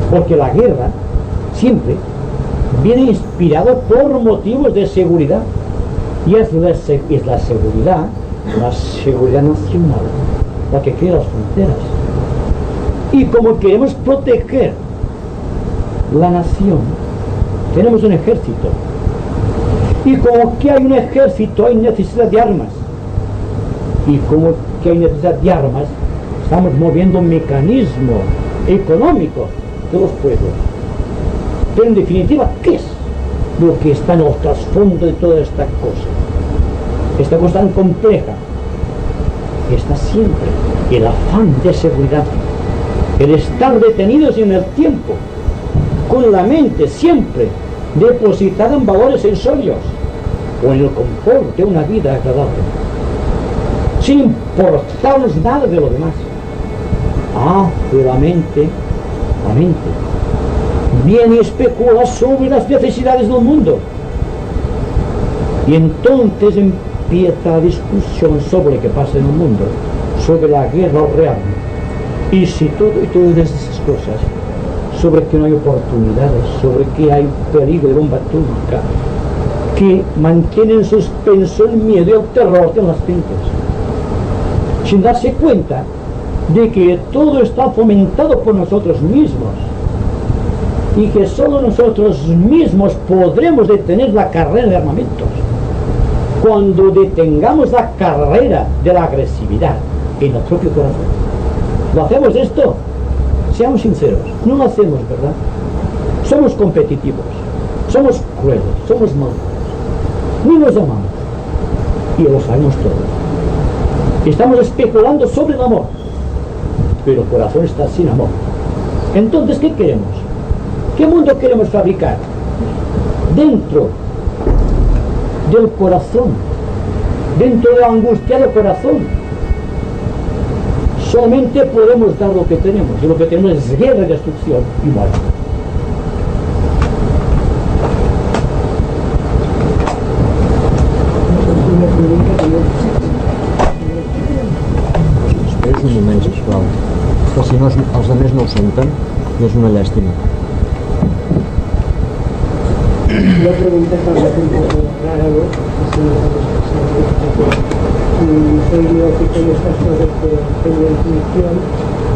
porque la guerra siempre viene inspirado por motivos de seguridad, y es la seguridad nacional la que crea las fronteras. Y como queremos proteger la nación, tenemos un ejército, y como que hay un ejército hay necesidad de armas, y como que hay necesidad de armas, estamos moviendo un mecanismo económico de los pueblos. Pero en definitiva, ¿qué es lo que está en el trasfondo de toda esta cosa? Esta cosa tan compleja está siempre el afán de seguridad, el estar detenidos en el tiempo, con la mente siempre depositada en valores sensorios o en el confort de una vida agradable, sin importarnos nada de lo demás. Pero la mente viene y especula sobre las necesidades del mundo, y entonces empieza la discusión sobre qué pasa en el mundo, sobre la guerra real, y si todas esas cosas, sobre que no hay oportunidades, sobre que hay peligro de bomba atómica, que mantienen en suspenso el miedo y el terror en las gentes, sin darse cuenta de que todo está fomentado por nosotros mismos, y que solo nosotros mismos podremos detener la carrera de armamentos. Cuando detengamos la carrera de la agresividad en el propio corazón. ¿Lo hacemos esto? Seamos sinceros, no lo hacemos, ¿verdad? Somos competitivos, somos crueles, somos malvados, ni nos amamos, y lo sabemos todo. Estamos especulando sobre el amor, pero el corazón está sin amor. Entonces, ¿qué queremos? ¿Qué mundo queremos fabricar? Dentro del corazón, dentro del angustiado corazón, solamente podemos dar lo que tenemos, y lo que tenemos es guerra y destrucción y muerte. Esperes un moment, sisplau, que si no els altres no ho senten i és una llàstima. La pregunta parece un poco rara, ¿no? Soy neófito en estas cosas, pero tengo intuición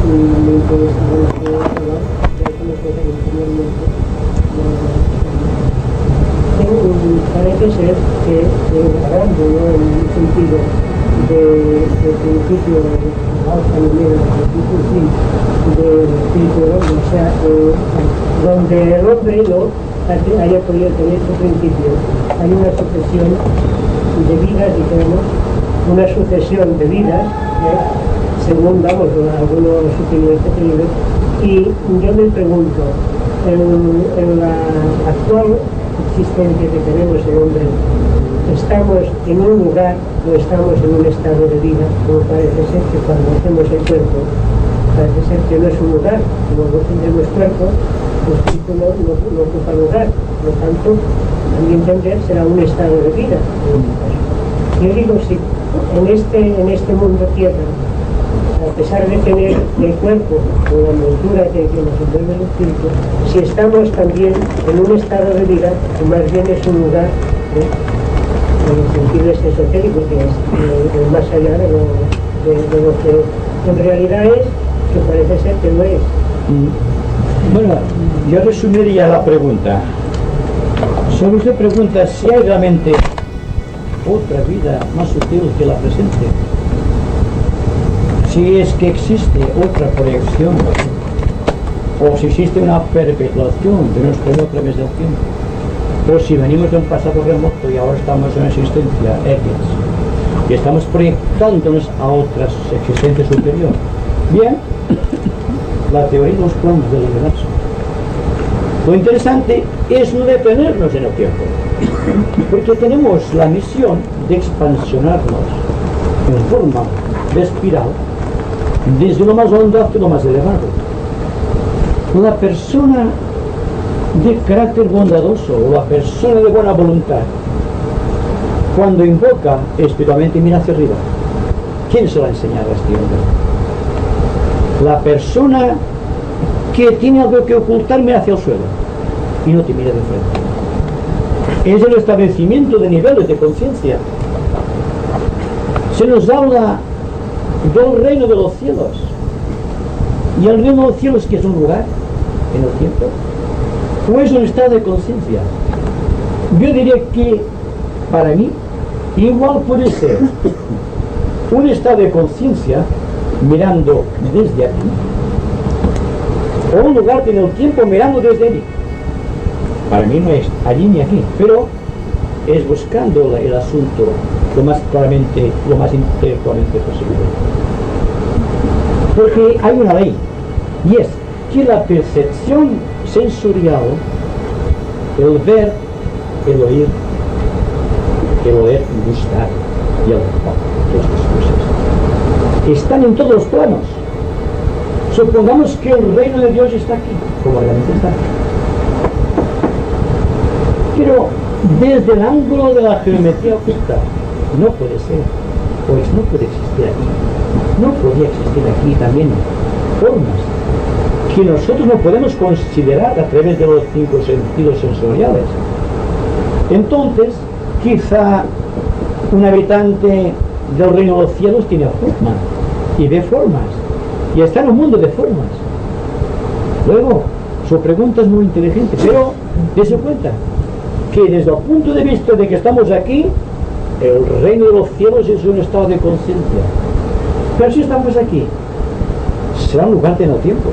y me interesa mucho hablar de algunas cosas anteriormente. Parece ser que hablando, ¿no? En un sentido de principio alfa y omega, principio fin del espíritu del hombre, o sea, donde el hombre no haya podido tener su principio, hay una sucesión de vidas, digamos, una sucesión de vidas, según damos algunos opiniones de libros, y yo me pregunto, en la actual existencia que tenemos el hombre, ¿estamos en un lugar o estamos en un estado de vida? Como parece ser que cuando hacemos el cuerpo, parece ser que no es un lugar, como no tenemos cuerpo, el espíritu no ocupa lugar, por lo tanto, a mi entender será un estado de vida. Yo digo, si en este mundo tierra, a pesar de tener el cuerpo o la montura que nos envuelve el espíritu, si estamos también en un estado de vida, que más bien es un lugar, en el sentido esotérico, que es más allá de lo que en realidad es, que parece ser que no es. Bueno, yo resumiría la pregunta. Solo se pregunta si hay realmente otra vida más sutil que la presente. Si si es que existe otra proyección o si existe una perpetuación de nuestro yo a través del tiempo, pero si venimos de un pasado remoto y ahora estamos en una existencia X y estamos proyectándonos a otras existencias superiores, bien, la teoría de los planos del universo. Lo interesante es no detenernos en el tiempo, porque tenemos la misión de expansionarnos en forma de espiral desde lo más hondo hacia lo más elevado. La persona de carácter bondadoso o la persona de buena voluntad, cuando invoca espiritualmente, mira hacia arriba. ¿Quién se lo ha enseñado a este hombre? La persona que tiene algo que ocultar mira hacia el suelo y no te mira de frente. Es el establecimiento de niveles de conciencia. Se nos habla del reino de los cielos, y el reino de los cielos, que es un lugar en el tiempo, o es un estado de conciencia. Yo diría que para mí igual puede ser un estado de conciencia mirando desde aquí, o un lugar en el tiempo mirando desde allí. Para mí no es allí ni aquí, pero es buscando el asunto lo más claramente, lo más intelectualmente posible. Porque hay una ley, y es que la percepción sensorial, el ver, el oír, el oler, gustar y el olfato, todas estas cosas, están en todos los planos. Supongamos que el reino de Dios está aquí, como realmente está. Pero desde el ángulo de la geometría oculta, no puede ser, pues no puede existir aquí. No podría existir aquí también formas que nosotros no podemos considerar a través de los 5 sentidos sensoriales. Entonces, quizá un habitante del reino de los cielos tiene forma y ve formas y está en un mundo de formas. Luego, su pregunta es muy inteligente, pero dése cuenta que desde el punto de vista de que estamos aquí, el reino de los cielos es un estado de conciencia. Pero si estamos aquí, será un lugar en el tiempo,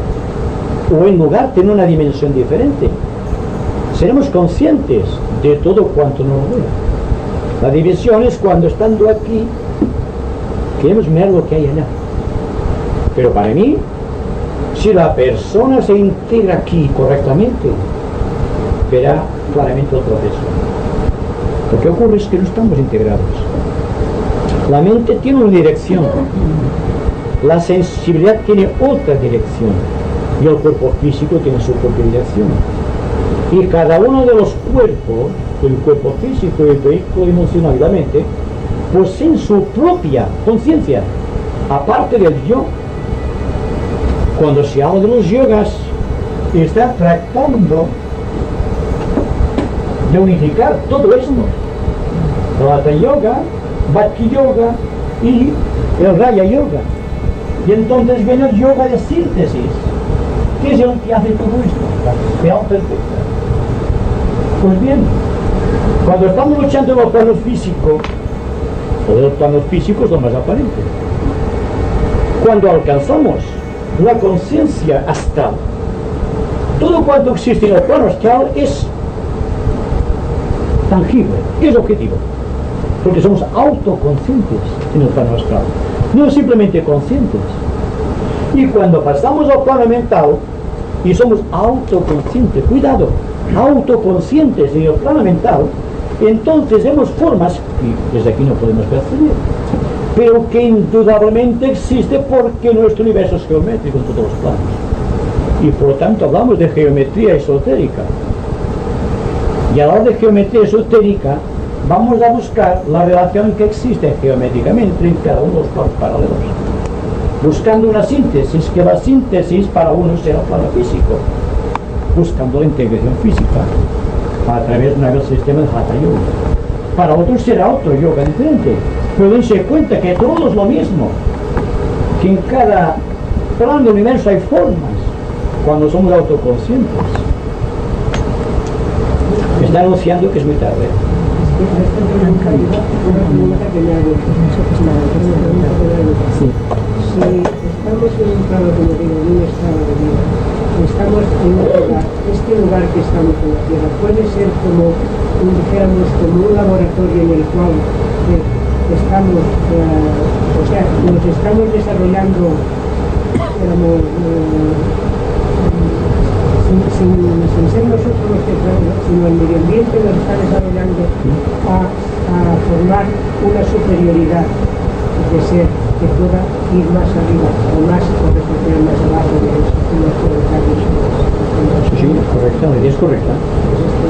o en lugar en una dimensión diferente. Seremos conscientes de todo cuanto nos rodea. La división es cuando, estando aquí, queremos mirar lo que hay allá. Pero para mí, si la persona se integra aquí correctamente, verá claramente el proceso. Lo que ocurre es que no estamos integrados. La mente tiene una dirección, la sensibilidad tiene otra dirección, y el cuerpo físico tiene su propia dirección. Y cada uno de los cuerpos, el cuerpo físico, el vehículo emocional y la mente, poseen su propia conciencia, aparte del yo. Cuando se habla de los yogas, está tratando de unificar todo esto. El Hatha Yoga, Bhakti Yoga y el Raya Yoga. Y entonces viene el yoga de síntesis, que es el que hace todo esto, la real perfecta. Pues bien, cuando estamos luchando en el plano físico, o el plano físico es lo más aparente. Cuando alcanzamos la conciencia astral, todo cuanto existe en el plano astral es tangible, es objetivo, porque somos autoconscientes en el plano astral, no simplemente conscientes. Y cuando pasamos al plano mental y somos autoconscientes, cuidado, autoconscientes en el plano mental, entonces vemos formas que desde aquí no podemos percibir, pero que indudablemente existe porque nuestro universo es geométrico en todos los planos. Y por lo tanto hablamos de geometría esotérica. Y a la hora de geometría esotérica vamos a buscar la relación que existe geométricamente en cada uno de los planos paralelos, buscando una síntesis, que la síntesis para uno será el plano físico, buscando la integración física a través del sistema de Hatha Yoga. Para otros será otro yoga diferente, pero dense cuenta que todo es lo mismo, que en cada plano del universo hay formas cuando somos autoconscientes. Me está anunciando que es muy tarde. Sí. estamos en un lugar, este lugar que estamos en la Tierra puede ser como, dijéramos, como un laboratorio en el cual estamos, o sea, nos estamos desarrollando, digamos, sin ser nosotros los que trabajamos, sino el medio ambiente nos está desarrollando a formar una superioridad de ser que pueda ir más arriba o más o retroceder más abajo de eso. Sí, correcta, la idea es correcta.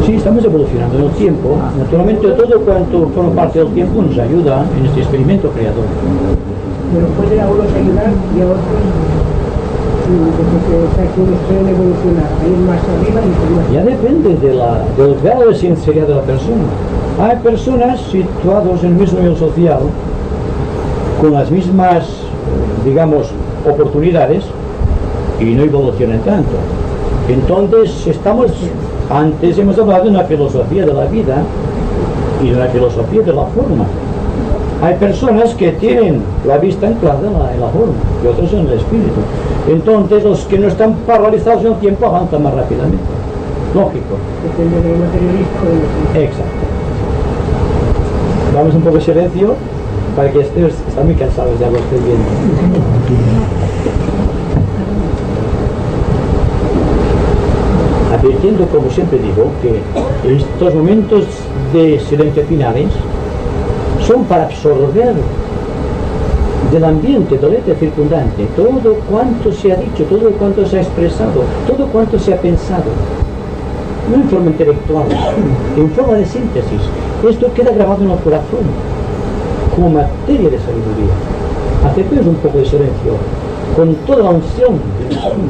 Sí, estamos evolucionando en el tiempo. Naturalmente todo cuanto forma parte del tiempo nos ayuda en este experimento creador. Pero puede a unos ayudar y a otros, o sea, que unos pueden evolucionar, a ir más arriba y más. Ya depende del grado de sinceridad de la persona. Hay personas situadas en el mismo nivel social, con las mismas, digamos, oportunidades y no evolucionan tanto. Entonces, antes hemos hablado de una filosofía de la vida y de una filosofía de la forma. Hay personas que tienen la vista anclada en la forma y otros en el espíritu. Entonces, los que no están paralizados en el tiempo avanzan más rápidamente. Lógico. Depende del materialista o de la. Exacto. Vamos un poco de silencio para que están muy cansados, ya lo estoy viendo. Advirtiendo, como siempre digo, que estos momentos de silencio finales son para absorber del ambiente, del éter circundante, todo cuanto se ha dicho, todo cuanto se ha expresado, todo cuanto se ha pensado. No en forma intelectual, en forma de síntesis. Esto queda grabado en el corazón, como materia de sabiduría. Aceptemos un poco de silencio, con toda la unción del Espíritu.